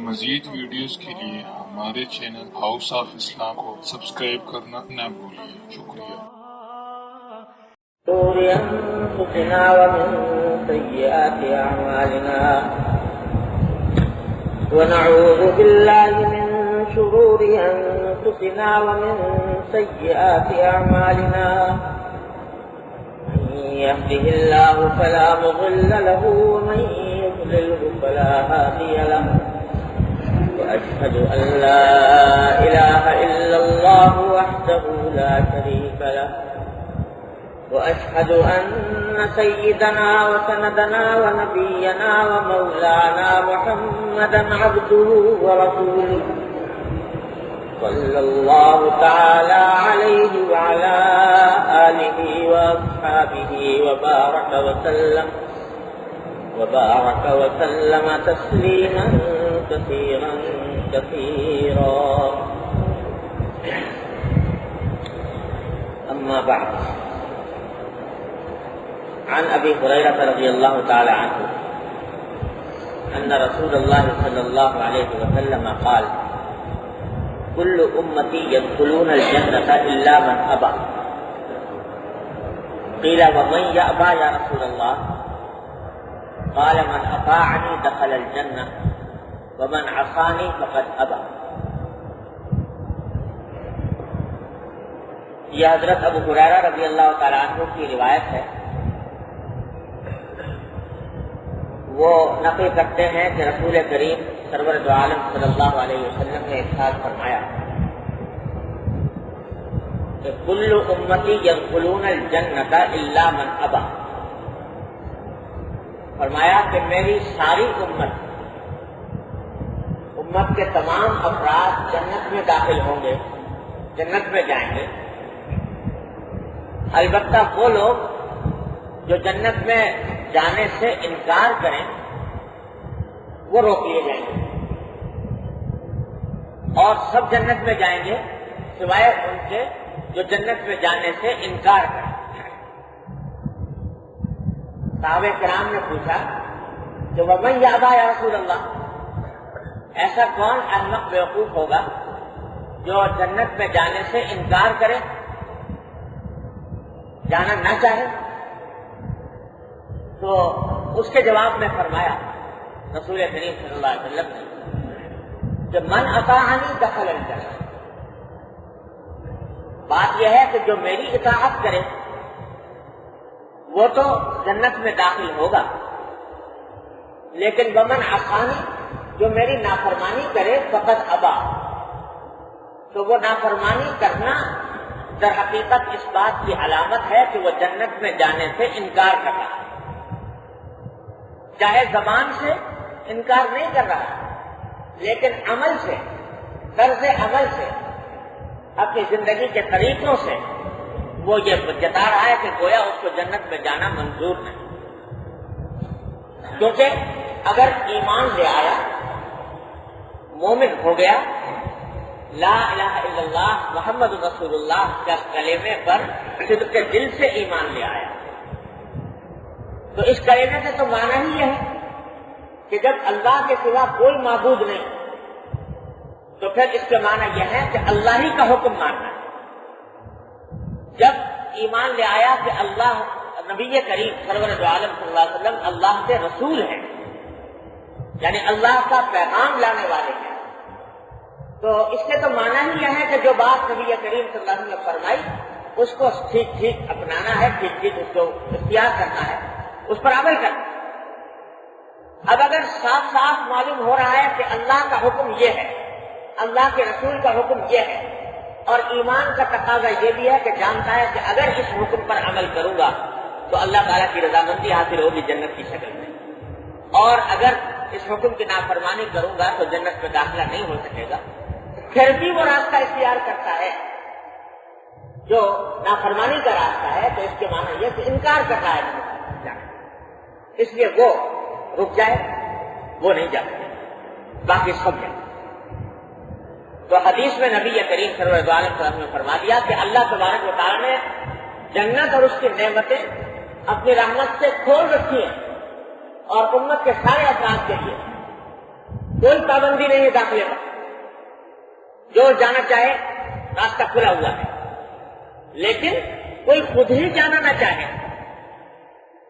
مزید ویڈیوز کے لیے ہمارے چینل ہاؤس آف اسلام کو سبسکرائب کرنا نہ بھولیے۔ شکریہ۔ شرور أنفسنا ومن سيئات أعمالنا ونعوذ بالله من شرور أنفسنا ومن سيئات أعمالنا من يهده الله فلا مضل له ومن يضلله فلا هادي له وأشهد أن لا إله إلا الله وحده لا شريك له وأشهد أن سيدنا وسندنا ونبينا ومولانا محمدا عبده ورسوله صلى الله تعالى عليه وعلى آله وأصحابه وبارك وسلم تسليما كثيرا كثيرا. أما بعد، عن أبي هريرة رضي الله تعالى عنه أن رسول الله صلى الله عليه وسلم قال: كل أمتي يدخلون الجنة إلا من أبى. قيل: ومن يأبى يا رسول الله؟ قال: من أطاعني دخل الجنة ومن عصاني فقد أبى. یہ حضرت ابو ہریرہ رضی اللہ تعالیٰ عنہ کی روایت ہے. وہ نقل کرتے ہیں کہ رسول کریم سرور دو عالم صلی اللہ علیہ وسلم نے ارشاد فرمایا کہ کل امتی یدخلون الجنۃ الا من ابى. فرمایا کہ میری ساری امت کے تمام افراد جنت میں داخل ہوں گے، جنت میں جائیں گے، البتہ وہ لوگ جو جنت میں جانے سے انکار کریں وہ روک لیے جائیں گے، اور سب جنت میں جائیں گے سوائے ان کے جو جنت میں جانے سے انکار کریں. صحابہ کرام نے پوچھا کہ ومن یابا یا رسول اللہ، ایسا کون احمق بیوقوف ہوگا جو جنت میں جانے سے انکار کرے، جانا نہ چاہے؟ تو اس کے جواب میں فرمایا رسول کریم صلی اللہ علیہ وسلم نے کہ من اطاعنی دخل الجنہ. بات یہ ہے کہ جو میری اطاعت کرے وہ تو جنت میں داخل ہوگا، لیکن ومن عصانی، جو میری نافرمانی کرے فقط ابا، تو وہ نافرمانی کرنا در حقیقت اس بات کی علامت ہے کہ وہ جنت میں جانے سے انکار کر رہا ہے. چاہے زبان سے انکار نہیں کر رہا لیکن عمل سے، طرز عمل سے، اپنی زندگی کے طریقوں سے وہ یہ جتا رہا ہے کہ گویا اس کو جنت میں جانا منظور نہیں. کیونکہ اگر ایمان لے آیا، مومن ہو گیا، لا الہ الا اللہ محمد رسول اللہ کا کلمے پر صدق کے دل سے ایمان لے آیا، تو اس کلمے سے تو معنی ہی یہ ہے کہ جب اللہ کے سوا کوئی معبود نہیں تو پھر اس کے معنی یہ ہے کہ اللہ ہی کا حکم ماننا ہے. جب ایمان لے آیا کہ اللہ نبی کریم سرور دو عالم صلی اللہ علیہ وسلم اللہ کے رسول ہیں، یعنی اللہ کا پیغام لانے والے ہیں، تو اس سے تو معنی ہی یہ ہے کہ جو بات نبی کریم صلی اللہ علیہ وسلم نے فرمائی اس کو ٹھیک ٹھیک اپنانا ہے، ٹھیک ٹھیک اس کو اختیار کرنا ہے، اس پر عمل کرنا. اب اگر صاف صاف معلوم ہو رہا ہے کہ اللہ کا حکم یہ ہے، اللہ کے رسول کا حکم یہ ہے، اور ایمان کا تقاضا یہ بھی ہے کہ جانتا ہے کہ اگر اس حکم پر عمل کروں گا تو اللہ تعالیٰ کی رضامندی حاصل ہوگی جنت کی شکل میں، اور اگر اس حکم کی نافرمانی کروں گا تو جنت میں داخلہ نہیں ہو سکے گا، پھر بھی وہ راستہ اختیار کرتا ہے جو نافرمانی کا راستہ ہے، تو اس کے معنی یہ کہ انکار کر رہا ہے، اس لیے وہ رک جائے، وہ نہیں جا سکے، باقی سب جائے. تو حدیث میں نبی کریم صلی اللہ علیہ وسلم نے فرما دیا کہ اللہ تبارک و تعالیٰ نے جنت اور اس کی نعمتیں اپنی رحمت سے کھول رکھی ہیں اور امت کے سارے افراد کے لیے، کوئی پابندی نہیں ہے داخلے پر، جو جانا چاہے راستہ کھلا ہوا ہے، لیکن کوئی خود ہی جانا نہ چاہے،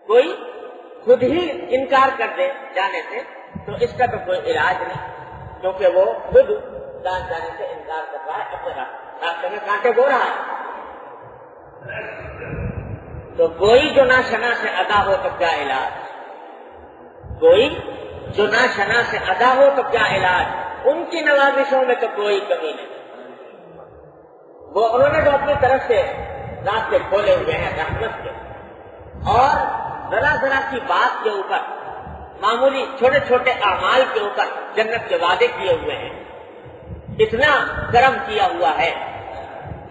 کوئی خود ہی انکار کر دے جانے سے، تو اس کا تو کوئی علاج نہیں، کیونکہ وہ خود جانے سے انکار کر رہا ہے، اپنے راستے میں کانٹے بو رہا ہے۔ تو کوئی جو نہ شنا سے ادا ہو تو کیا علاج، کوئی جو نہ شنا سے ادا ہو تو کیا علاج، ان کی نوازشوں میں تو کوئی کمی نہیں، وہ انہوں نے جو اپنی طرف سے راستے کھولے ہوئے ہیں رحمت کے، اور ذرا ذرا کی بات کے اوپر، معمولی چھوٹے چھوٹے اعمال کے اوپر جنت کے وعدے کیے ہوئے ہیں، اتنا کرم کیا ہوا ہے،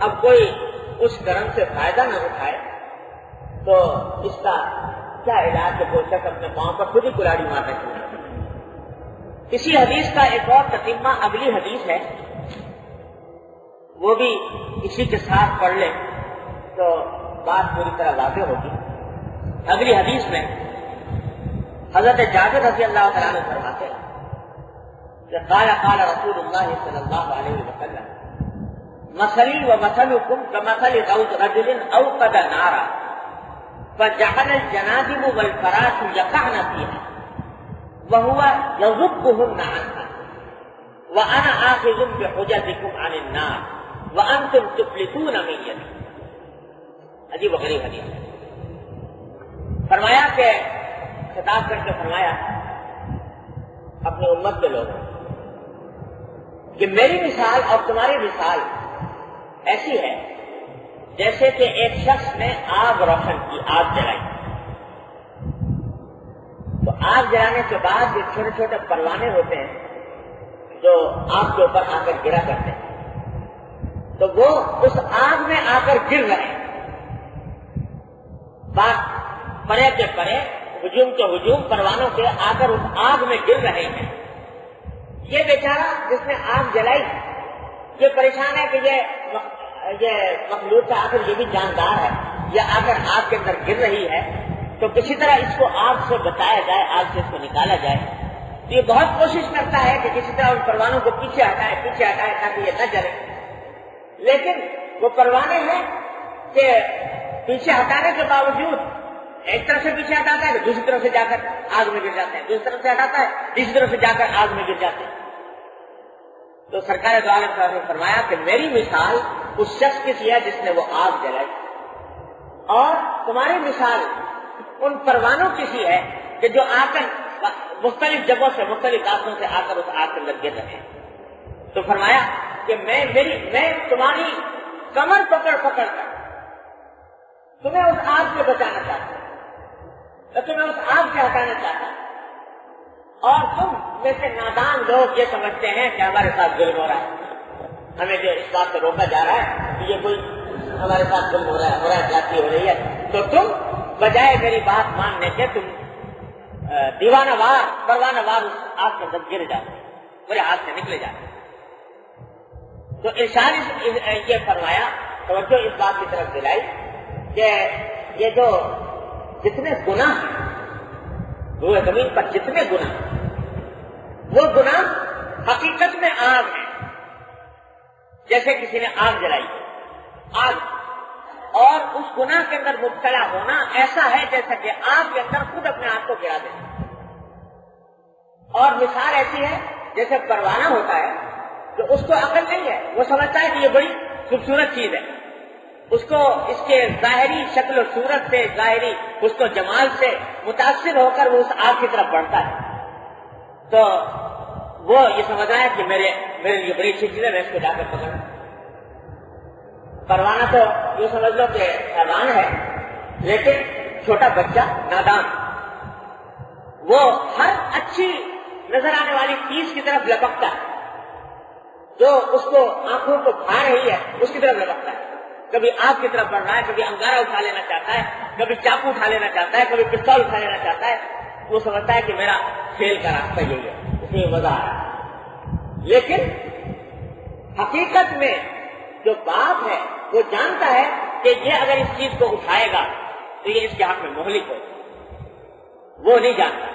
اب کوئی اس کرم سے فائدہ نہ اٹھائے تو اس کا کیا علاج ہے؟ کوئی شخص اپنے پاؤں پر خود ہی کلاڑی مارنا چاہیے۔ اسی حدیث کا ایک اور تتمہ اگلی حدیث ہے، وہ بھی اسی کے ساتھ پڑھ لیں تو بات پوری طرح واضح ہوگی۔ اگلی حدیث میں حضرت جابر رضی اللہ تعالیٰ عنہ فرماتے ہیں کہ قال قال رسول اللہ صلی اللہ علیہ وسلم مثلی و مثلکم کمثل رجل اوقد نارا فجعل الجنادب والفراش يقعن فيها وهو يذبهن عنها وانا آخذ بحجزكم عن النار وانتم تفلتون من يدي۔ عجیب و غریب حدیث ہے۔ فرمایا کہ خطاب کر کے فرمایا اپنی امت کے لوگوں کہ میری مثال اور تمہاری مثال ایسی ہے جیسے کہ ایک شخص نے آگ روشن کی، آگ جلائی، تو آگ جلانے کے بعد جو چھوٹے چھوٹے پروانے ہوتے ہیں جو آگ کے اوپر آ کر گرا کرتے ہیں، تو وہ اس آگ میں آ کر گر رہے ہیں، بات پرے کے پرے، ہجوم کے ہجوم، پروانوں کے آ کر اس آگ میں گر رہے ہیں۔ یہ بیچارہ جس نے آگ جلائی یہ پریشان ہے کہ یہ مخلوق کا آخر یہ بھی جاندار ہے، یہ آ کر آگ کے اندر گر رہی ہے، تو کسی طرح اس کو آگ سے بچایا جائے، آگ سے اس کو نکالا جائے۔ تو یہ بہت کوشش کرتا ہے کہ کسی طرح ان پروانوں کو پیچھے ہٹائے تاکہ یہ نہ جلے، لیکن وہ پروانے ہیں کہ پیچھے ہٹانے کے باوجود ایک طرف سے پیچھے ہٹاتا ہے تو دوسری طرف سے جا کر آگ میں گر جاتے ہیں، دوسری طرف سے ہٹاتا ہے تیسری طرف سے جا کر آگ میں گر جاتے ہیں۔ تو سرکار دو عالم صاحب نے فرمایا کہ میری مثال اس شخص کی سی ہے جس نے وہ آگ جلائی، اور تمہاری مثال ان پروانوں کی سی ہے کہ جو آ کر مختلف جگہوں سے، مختلف راستوں سے آ کر اس آگ کے اندر گر رہے ہیں۔ تو فرمایا کہ میں تمہاری کمر پکڑ کر تمہیں اس آگ سے بچانا چاہتا ہوں، تمہیں اس آگ سے ہٹانا چاہتا ہوں، اور تم میں سے نادان لوگ یہ سمجھتے ہیں کہ ہمارے ساتھ ظلم ہو رہا ہے، ہمیں جو اس بات سے روکا جا رہا ہے کہ یہ کوئی ہمارے ساتھ ظلم ہو رہا ہے، جاتی ہو رہی ہے، تو تم بجائے میری بات ماننے کے تم دیوانہ وار پروانہ وار اس آگ کے اندر گر جاتے، میرے ہاتھ سے نکلے جاتے۔ تو ارشاد یہ فرمایا، توجہ اس بات کی طرف دلائی کہ یہ جو جتنے گناہ ہیں روئے زمین پر، جتنے گناہ، وہ گناہ حقیقت میں آگ ہے، جیسے کسی نے آگ جلائی آگ، اور اس گناہ کے اندر مبتلا ہونا ایسا ہے جیسا کہ آگ کے اندر خود اپنے آپ کو گرا دے، اور مثال ایسی ہے جیسے پروانہ ہوتا ہے تو اس کو عقل نہیں ہے، وہ سمجھتا ہے کہ یہ بڑی خوبصورت چیز ہے، اس کو اس کے ظاہری شکل و صورت سے، ظاہری اس کو جمال سے متاثر ہو کر وہ اس آگ کی طرف بڑھتا ہے، تو وہ یہ سمجھ رہا ہے کہ میرے لیے بڑی اچھی چیز ہے، میں اس کو جا کر پکڑوں۔ پروانہ تو یہ سمجھ لو کہ حیوان ہے، لیکن چھوٹا بچہ نادان وہ ہر اچھی نظر آنے والی چیز کی طرف لپکتا ہے، جو اس کو آنکھوں کو بھا رہی ہے اس کی طرف لپکتا ہے، کبھی آگ کی طرف بڑھ رہا ہے، کبھی انگارہ اٹھا لینا چاہتا ہے، کبھی چاقو اٹھا لینا چاہتا ہے، کبھی پستول اٹھا لینا چاہتا ہے، وہ سمجھتا ہے کہ میرا کھیل کا راستہ یہی ہے، اس میں مزہ آ رہا ہے۔ لیکن حقیقت میں جو باپ ہے وہ جانتا ہے کہ یہ اگر اس چیز کو اٹھائے گا تو یہ اس کے ہاتھ میں مہلک ہو، وہ نہیں جانتا،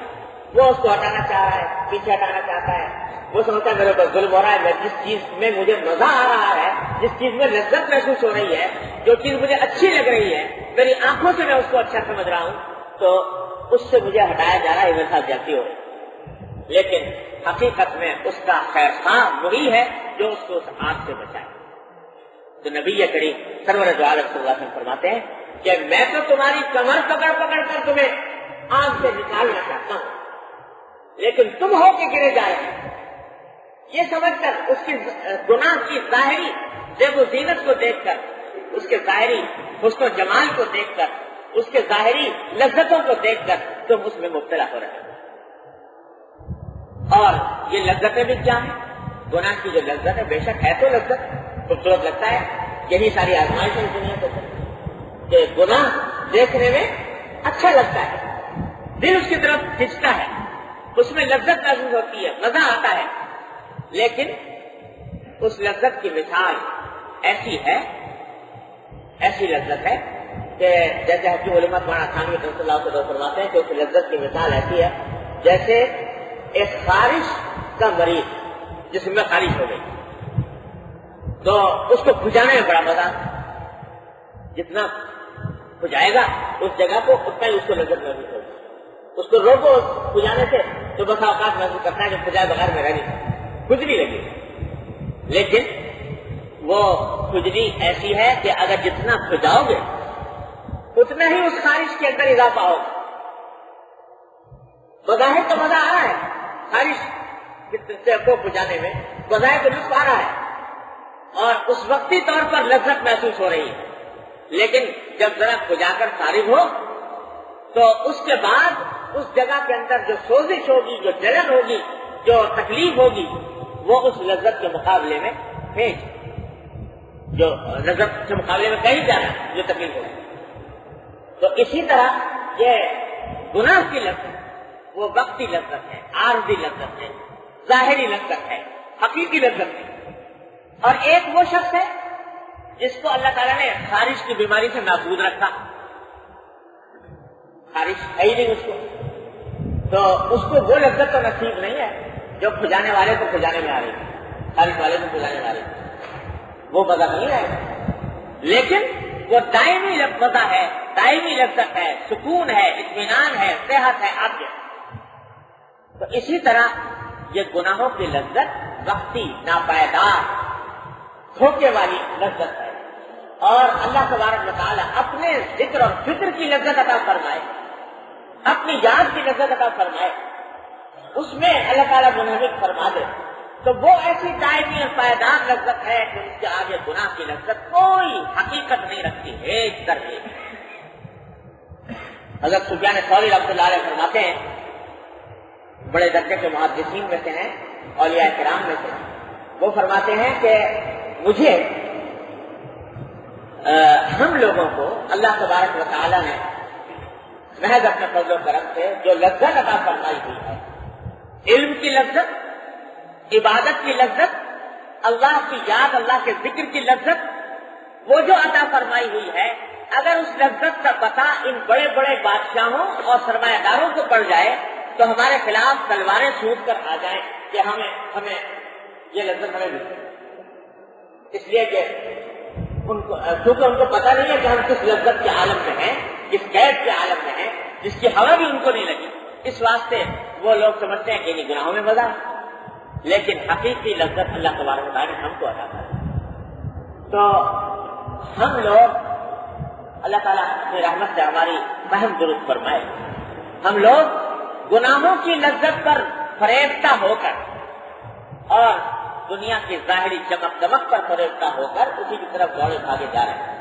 وہ اس کو ہٹانا چاہ رہا ہے، پیچھے ہٹانا چاہتا ہے، وہ سمجھتا ہے میرے اوپر ظلم ہو رہا ہے، میں جس چیز میں مجھے مزہ آ رہا ہے، جس چیز میں لذت محسوس ہو رہی ہے، جو چیز مجھے اچھی لگ رہی ہے، میری آنکھوں سے میں اس کو اچھا سمجھ رہا ہوں، تو اس سے مجھے ہٹایا جا رہا ہے، میرے ساتھ جاتی ہو رہی ہے۔ لیکن حقیقت میں اس کا خیر خواہ وہی ہے جو اس کو اس آگ سے بچائے۔ تو نبی کریم سرور دو عالم صلی اللہ علیہ وسلم فرماتے ہیں کہ میں تو تمہاری کمر پکڑ پکڑ کر تمہیں آگ سے نکالنا چاہتا ہوں، لیکن تم ہو کے گرے جا رہے ہیں، یہ سمجھ کر اس کی گناہ کی ظاہری زیب و زینت کو دیکھ کر، اس کے ظاہری حسن و جمال کو دیکھ کر، اس کے ظاہری لذتوں کو دیکھ کر تم اس میں مبتلا ہو رہے ہیں۔ اور یہ لذتیں بھی کیا ہیں؟ گناہ کی جو لذت ہے، بے شک ہے تو لذت، خوبصورت لگتا ہے، یہی ساری آزمائش ہے دنیا کو کہ گناہ دیکھنے میں اچھا لگتا ہے، دل اس کی طرف کھنچتا ہے، اس میں لذت محسوس ہوتی ہے، مزہ آتا ہے، لیکن اس لذت کی مثال ایسی ہے، ایسی لذت ہے کہ جیسے حکیم علماء مولانا تھانوی رحمۃ اللہ علیہ فرماتے ہیں کہ اس لذت کی مثال ایسی ہے جیسے ایک خارش کا مریض جس میں خارش ہو گئی تو اس کو کھجانے میں بڑا مزہ، جتنا کھجائے گا اس جگہ کو اتنا ہی اس کو لذت محسوس ہوگی، اس کو روکو کھجانے سے تو بس اوقات محسوس کرتا ہے کہ کھجائے بغیر میں رہ نہیں، کھجلی لگی، لیکن وہ کھجلی ایسی ہے کہ اگر جتنا کھجاؤ گے اتنا ہی اس خارش کے اندر اضافہ ہوگا۔ بظاہر تو مزہ آ رہا ہے، خارش کو کھجانے میں بظاہر تو لطف آ رہا ہے اور اس وقتی طور پر لذت محسوس ہو رہی ہے، لیکن جب ذرا کھجا کر فارغ ہو تو اس کے بعد اس جگہ کے اندر جو سوزش ہوگی، جو جلن ہوگی، جو تکلیف ہوگی، وہ اس لذت کے مقابلے میں جو لذت کے مقابلے میں کہیں جانا جو تکلیف ہوگی۔ تو اسی طرح یہ گناہ کی لذت وہ وقتی لذت ہے، عارضی لذت ہے، ظاہری لذت ہے، حقیقی لذت ہے۔ اور ایک وہ شخص ہے جس کو اللہ تعالیٰ نے خارش کی بیماری سے محفوظ رکھا، خارش ہے ہی نہیں اس کو، تو اس کو وہ لذت تو نصیب نہیں ہے جو کھجانے والے کو کھجانے میں آ رہی ہے، خارش والے کو کھجانے میں آ رہی ہے، وہ مزہ نہیں ہے، لیکن وہ دائمی مزہ ہے، دائمی لذت ہے، سکون ہے، اطمینان ہے، صحت ہے، عافیت۔ تو اسی طرح یہ گناہوں کی لذت وقتی، ناپائیدار، دھوکے والی لذت ہے، اور اللہ تبارک و تعالیٰ اپنے ذکر اور فکر کی لذت عطا فرمائے، اپنی یاد کی لذت عطا فرمائے، اس میں اللہ تعالیٰ منہمک فرما دے تو وہ ایسی دائمی اور پائیدار لذت ہے کہ اس کے آگے گناہ کی لذت کوئی حقیقت نہیں رکھتی، ایک در ایک۔ حضرت سفیان ثوری رحمۃ اللہ علیہ فرماتے ہیں، بڑے درجے کے محدثین میں سے ہیں، اولیاء کرام میں سے، وہ فرماتے ہیں کہ مجھے ہم لوگوں کو اللہ تبارک و تعالیٰ نے محض اپنے فضل و کرم سے جو لذت عطا فرمائی ہوئی ہے، علم کی لذت، عبادت کی لذت، اللہ کی یاد، اللہ کے ذکر کی لذت، وہ جو عطا فرمائی ہوئی ہے، اگر اس لذت کا پتہ ان بڑے بڑے بادشاہوں اور سرمایہ داروں کو پڑ جائے تو ہمارے خلاف تلواریں سوٹ کر آ جائیں کہ ہمیں یہ لذت ہمیں ملتی، اس لیے کہ کیونکہ ان کو پتہ نہیں ہے کہ ہم کس لذت کے عالم میں ہیں، کس قید کے عالم میں ہیں، جس کی ہوا بھی ان کو نہیں لگی، اس واسطے وہ لوگ سمجھتے ہیں کہ انہیں گناہوں میں مزہ ہے، لیکن حقیقی لذت اللہ تبارک و تعالیٰ نے ہم کو عطا کر، تو ہم لوگ اللہ تعالیٰ اپنی رحمت سے ہماری فہم درست فرمائے، ہم لوگ گناہوں کی لذت پر فریفتہ ہو کر اور دنیا کی ظاہری چمک دمک پر فریفتہ ہو کر اسی کی طرف دوڑے بھاگے جا رہے ہیں۔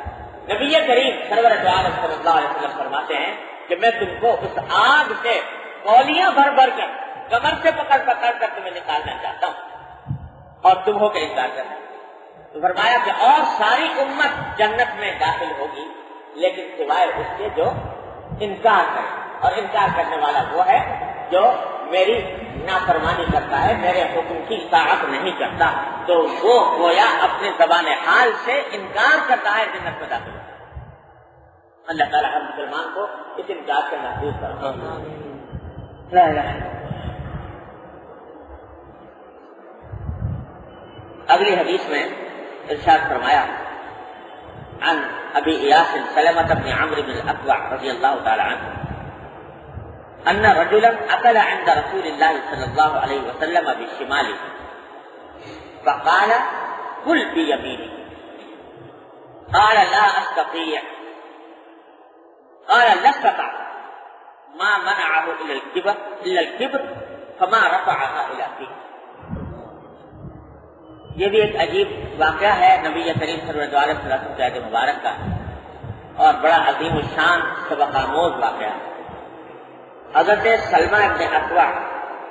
نبی کریم سرور دو عالم صلی اللہ علیہ وسلم فرماتے ہیں کہ میں تم کو اس آگ سے کولیاں بھر بھر کر کمر سے پکڑ پکڑ کر تمہیں نکالنا چاہتا ہوں اور تم ہو کے انکار کرنا۔ تو فرمایا کہ اور ساری امت جنت میں داخل ہوگی لیکن سوائے اس کے جو انکار کرے، اور انکار کرنے والا وہ ہے جو میری نافرمانی کرتا ہے، میرے حکم کی اطاعت نہیں کرتا، تو وہ گویا اپنے زبان حال سے انکار کرتا ہے، جنت میں داخل ہوتا ہے۔ اللہ تعالیٰ ہر مسلمان کو اس انکار سے محفوظ کرے۔ لا الہ الا اللہ۔ اگلی حدیث میں ارشاد فرمایا عن ابی ایاس سلمة بن عمرو بن الاکوع رضی اللہ تعالی عنہ ان رجلا اکل عند رسول اللہ صلی اللہ علیہ وسلم بشماله فقال کل بیمینه قال لا استطيع قال لا استطاع ما منعه الا الكبر فما رفعها الى فيه. یہ بھی ایک عجیب واقعہ ہے نبی کریم صلی اللہ علیہ وسلم کے عہد مبارک کا اور بڑا عظیم الشان سبق آموز واقعہ. حضرت سلمہ بن اکوع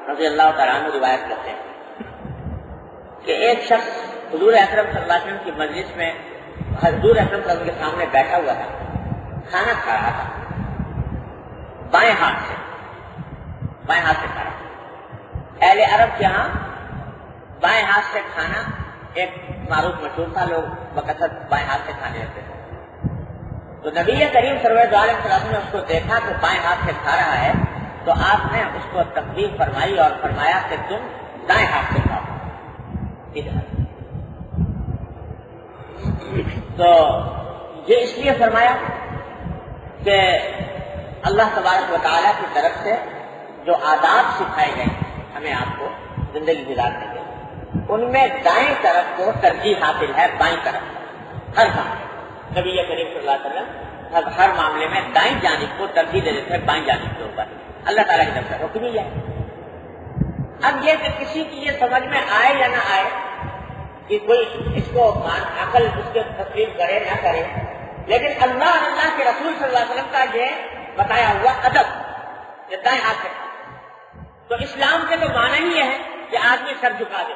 رضی اللہ تعالیٰ عنہ روایت کرتے ہیں کہ ایک شخص حضور اکرم صلی اللہ علیہ وسلم کی مجلس میں حضور اکرم صلی اللہ علیہ وسلم کے سامنے بیٹھا ہوا تھا, کھانا کھا رہا تھا بائیں ہاتھ سے کھا رہا. اہل عرب کے یہاں بائیں ہاتھ سے کھانا ایک معروف مشہور تھا, لوگ بکثرت بائیں ہاتھ سے کھانے لگتے تھے. تو نبی کریم صلی اللہ علیہ وسلم نے اس کو دیکھا کہ بائیں ہاتھ سے کھا رہا ہے تو آپ نے اس کو تقدیم فرمائی اور فرمایا کہ تم دائیں ہاتھ سے کھاؤ. تو یہ اس لیے فرمایا کہ اللہ تبارک و تعالیٰ کی طرف سے جو آداب سکھائے گئے ہمیں آپ کو زندگی گزارنے کے, ان میں دائیں طرف کو ترجیح حاصل ہے بائیں طرف ہر کام. نبی کریم صلی اللہ علیہ وسلم ہر معاملے میں دائیں جانب کو ترجیح دے دیتے ہیں بائیں جانب کے اوپر. اللہ تعالیٰ کی طرف سے حکم ہی ہے. اب یہ کہ کسی کی یہ سمجھ میں آئے یا نہ آئے کہ کوئی اس کو عقل اس کے تسلیم کرے نہ کرے, لیکن اللہ کے رسول صلی اللہ علیہ وسلم کا یہ بتایا ہوا ادب کہ دائیں ہاتھ سے, تو اسلام کے تو معنی ہی یہ ہے کہ آدمی سر جھکا دے,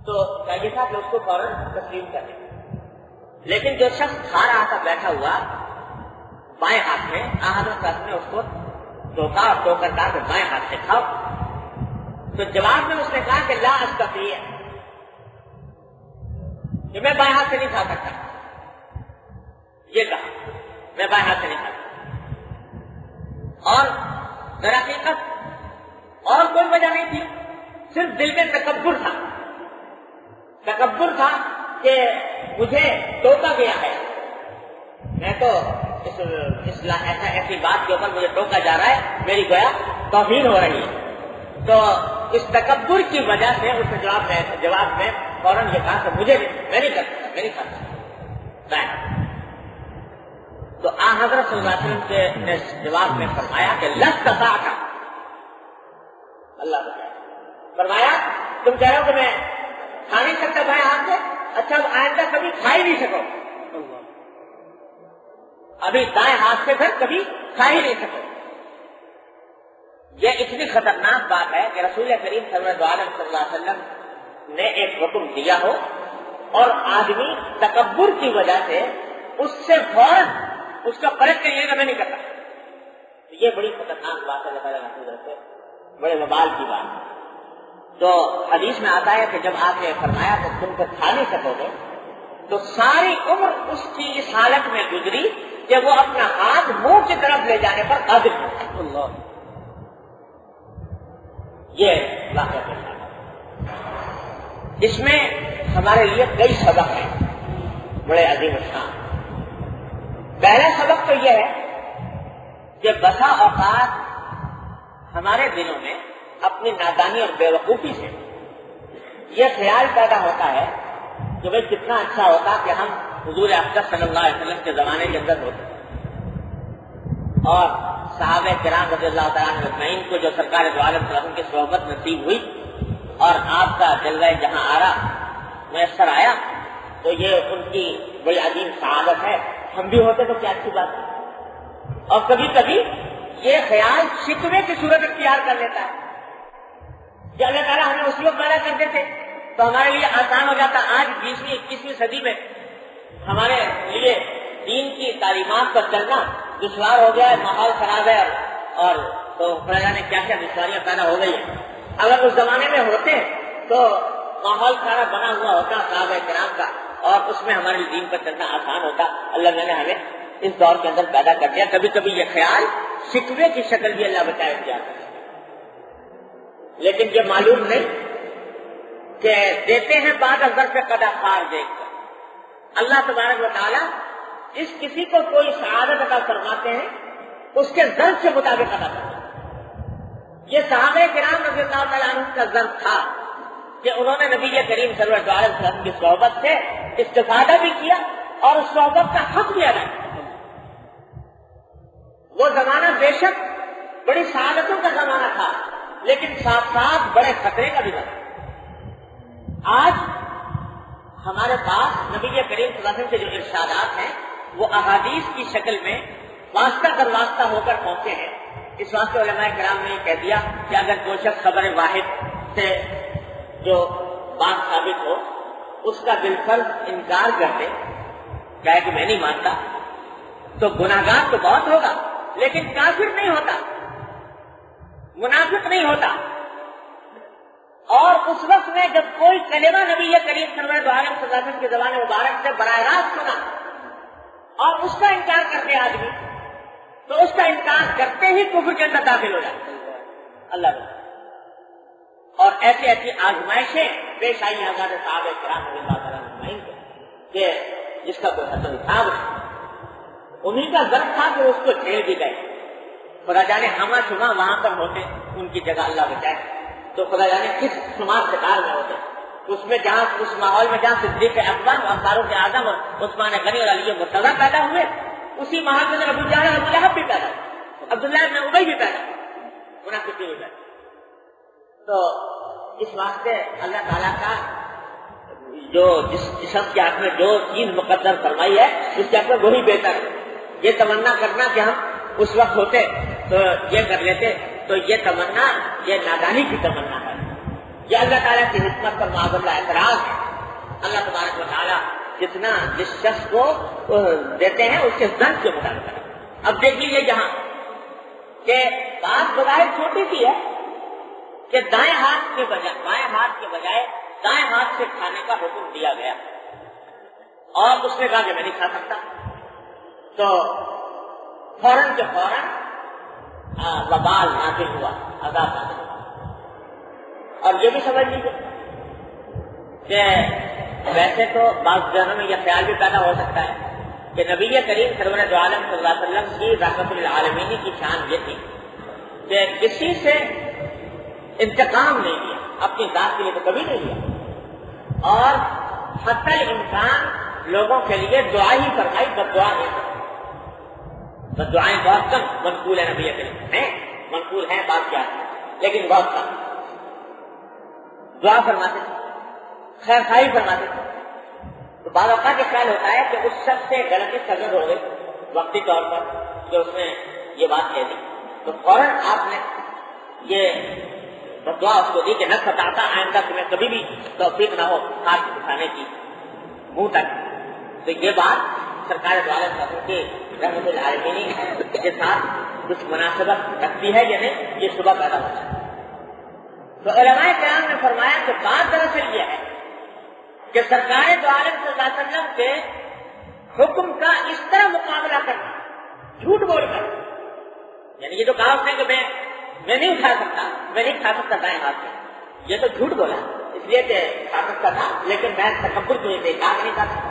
تو چاہیے تھا کہ اس کو فوراً تسلیم کر دے. لیکن جو شخص کھا رہا تھا بیٹھا ہوا بائیں ہاتھ میں, حضرت نے اس کو ٹوکا اور ٹوک کر کہا کہ بائیں ہاتھ سے کھاؤ. تو جواب میں اس نے کہا کہ لا استطیع, کہ میں بائیں ہاتھ سے نہیں کھا سکتا. یہ کہا میں بائیں ہاتھ سے نہیں کھا سکتا, اور در حقیقت اور کوئی وجہ نہیں تھی, صرف دل میں تکبر تھا کہ مجھے ٹوکا گیا ہے, میں تو ایسی بات کے اوپر مجھے ٹوکا جا رہا ہے, میری گویا توہین ہو رہی ہے. تو اس تکبر کی وجہ سے اس نے جواب میں فوراً یہ کہا کہ میں نہیں کر سکتا, میں نہیں کر سکتا. تو حضرت صلی اللہ علیہ وسلم نے جواب میں فرمایا کہ لستطعت, اللہ فرمایا تم کہہ رہے ہو کہ میں کھا نہیں سکتا بھائی ہاتھ سے, اچھا اب آئندہ کبھی کھا ہی نہیں سکو, ابھی دائیں ہاتھ سے پھر کبھی کھا ہی نہیں سکو. یہ اتنی خطرناک بات ہے کہ رسول کریم صلی اللہ علیہ وسلم نے ایک حکم دیا ہو اور آدمی تکبر کی وجہ سے اس سے فوراً اس کا پلٹ کے لیے میں نہیں کرتا. یہ بڑی خطرناک بات ہے, اللہ تعالیٰ سے بڑے وبال کی بات ہے. تو حدیث میں آتا ہے کہ جب آپ نے فرمایا کہ تم کو کھا نہیں سکو گے, تو ساری عمر اس کی اس حالت میں گزری کہ وہ اپنا ہاتھ منہ کی طرف لے جانے پر قادر تھا. یہ واقعہ ہے. اس میں ہمارے لیے کئی سبق ہیں بڑے عظیم الشان. پہلا سبق تو یہ ہے کہ بسا اوقات ہمارے دلوں میں اپنی نادانی اور بے وقوفی سے یہ خیال پیدا ہوتا ہے کہ بھائی کتنا اچھا ہوتا کہ ہم حضور اقدس صلی اللہ علیہ وسلم کے زمانے کے اندر ہوتے, اور صحابہ کرام رضی اللہ تعالیٰ عنہ اجمعین کو جو سرکار دو عالم صلی اللہ علیہ وسلم کی صحبت نصیب ہوئی اور آپ کا جلوہ جہاں آرا میسر آیا, تو یہ ان کی بڑی عظیم سعادت ہے. ہم بھی ہوتے تو کیا اچھی بات ہے. اور کبھی کبھی یہ خیال شکوے کی صورت اختیار کر لیتا ہے کہ اللہ تعالیٰ ہمیں اسی وقت پیدا کر دیتے تو ہمارے لیے آسان ہو جاتا. آج 20ویں 21ویں صدی میں ہمارے لیے دین کی تعلیمات پر چلنا دشوار ہو گیا ہے, ماحول خراب ہے, اور تو خدا نے کیا کیا دشواریاں پیدا ہو گئی ہیں. اگر اس زمانے میں ہوتے تو ماحول سارا بنا ہوا ہوتا صحابہ کرام کا, اور اس میں ہمارے دین پر چلنا آسان ہوتا. اللہ نے ہمیں اس دور کے اندر پیدا کر دیا. کبھی کبھی یہ خیال شکوے کی شکل بھی اللہ بچائے اختیار کرتا ہے, لیکن یہ معلوم نہیں کہ دیتے ہیں بعد از ظرف قضا خار دیکھ کر۔ اللہ تبارک و تعالیٰ اس کسی کو کوئی سعادت عطا فرماتے ہیں اس کے ظرف کے مطابق عطا فرماتے ہیں۔ یہ صحابہ کرام رضی اللہ تعالیٰ عنہ کا ظرف تھا کہ انہوں نے نبی کریم صلی اللہ علیہ وسلم کی صحبت سے استفادہ بھی کیا اور اس صحبت کا حق بھی ادا کیا۔ وہ زمانہ بے شک بڑی سعادتوں کا زمانہ تھا، لیکن ساتھ ساتھ بڑے خطرے کا بھی تھا۔ آج ہمارے پاس نبی کریم صلی اللہ علیہ وسلم کے جو ارشادات ہیں وہ احادیث کی شکل میں واسطہ در واسطہ ہو کر پہنچے ہیں۔ اس واسطے علماء کرام نے یہ کہہ دیا کہ اگر کوئی شخص خبر واحد سے جو بات ثابت ہو اس کا بالفرض انکار کر دے، کہے کہ میں نہیں مانتا، تو گناہگار تو بہت ہوگا لیکن کافر نہیں ہوتا، منافق نہیں ہوتا۔ اور اس وقت میں جب کوئی کلمہ نبی کریم صلی اللہ علیہ وسلم کی زبان مبارک سے براہ راست سنا اور اس کا انکار کرتے آدمی، تو اس کا انکار کرتے ہی کفر کے اندر داخل ہو جاتا ہے۔ اللہ نے اور ایسی ایسی آزمائشیں پیش آئی حضرات صحابہ کرام رضی اللہ تعالیٰ عنہ کہ جس کا کوئی حد حساب نہیں۔ انہیں کا ضرب تھا کہ اس کو جھیل بھی گئے۔ خدا جانے ہما شما وہاں پر ہوتے، ان کی جگہ اللہ بچائے، تو خدا جانے کس شمار شکار میں ہوتے۔ اس میں جہاں اس ماحول میں جہاں صدیق اکبر اور فاروق اعظم اور عثمان غنی اور علی مرتضیٰ پیدا ہوئے، اسی ماحول میں ابو جہل اور ابو لہب بھی پیدا ہوئے، عبداللہ بن ابی بھی پیدا ہوئے، منافقین بھی پیدا۔ تو اس واسطے اللہ تعالیٰ کا جو جس شخص کے حق میں جو چیز مقدر فرمائی ہے اس کے حق میں وہی بہتر ہے۔ یہ تمنا کرنا کہ ہم اس وقت ہوتے تو یہ کر لیتے، تو یہ تمنا یہ نادانی کی تمنا ہے، یہ اللہ تعالیٰ کی حکمت پر معذلہ اعتراض ہے۔ اللہ تبارک و تعالیٰ جتنا جس شخص کو دیتے ہیں اس کے ذنب کے مطابق۔ اب دیکھ لیجیے یہاں کہ بات بظاہر چھوٹی سی ہے کہ دائیں ہاتھ کے بجائے بائیں ہاتھ کے بجائے دائیں ہاتھ سے کھانے کا حکم دیا گیا، اور اس نے کہا کہ میں نہیں کھا سکتا، تو فوراً کے فوراً وبال نازل ہوا، عذاب نازل ہوا۔ اور یہ بھی سمجھ لیجیے کہ ویسے تو بعض جگہوں میں یہ خیال بھی پیدا ہو سکتا ہے کہ نبی کریم سرور عالم صلی اللہ علیہ وسلم کی رحمت للعالمین کی شان یہ تھی کہ کسی سے انتقام نہیں لیا، اپنی ذات کے لیے تو کبھی نہیں لیا، اور حتی الامکان لوگوں کے لیے دعا ہی فرمائی، بد دعا نہیں فرمائی۔ بد دعائیں بہت کم منقول ہے نبی کریم ہیں، منقول ہیں بات کیا ہے، لیکن بہت کم دعا فرماتے تھے، خیر خواہی فرماتے تھے۔ تو بعض اوقات یہ خیال ہوتا ہے کہ اس شخص سے غلطی سرزد ہو گئی وقتی طور پر کہ اس نے یہ بات کہہ دی، تو فوراً آپ نے یہ دعا اس کو دی کہ نہ ستاتا آئندہ تمہیں کبھی بھی توفیق نہ ہو ہاتھ اٹھانے کی منہ تک۔ تو یہ بات سرکار دو عالم کی رحمت العالمین کے ساتھ کچھ مناسبت رکھتی ہے یا نہیں، یہ صبح پیدا ہوتا ہے۔ تو علماء کرام نے فرمایا کہ بات دراصل یہ ہے کہ سرکار دو عالم صلی اللہ علیہ وسلم کے حکم کا اس طرح مقابلہ کرنا، جھوٹ بول کر، یعنی یہ جو کہا اس نے کہ میں نہیں اٹھا سکتا، میں نہیں کھا سکتا دائیں ہاتھ سے، یہ تو جھوٹ بولا، اس لیے کہ کھا سکتا تھا لیکن میں تکبر کی وجہ سے نہیں کھا سکتا۔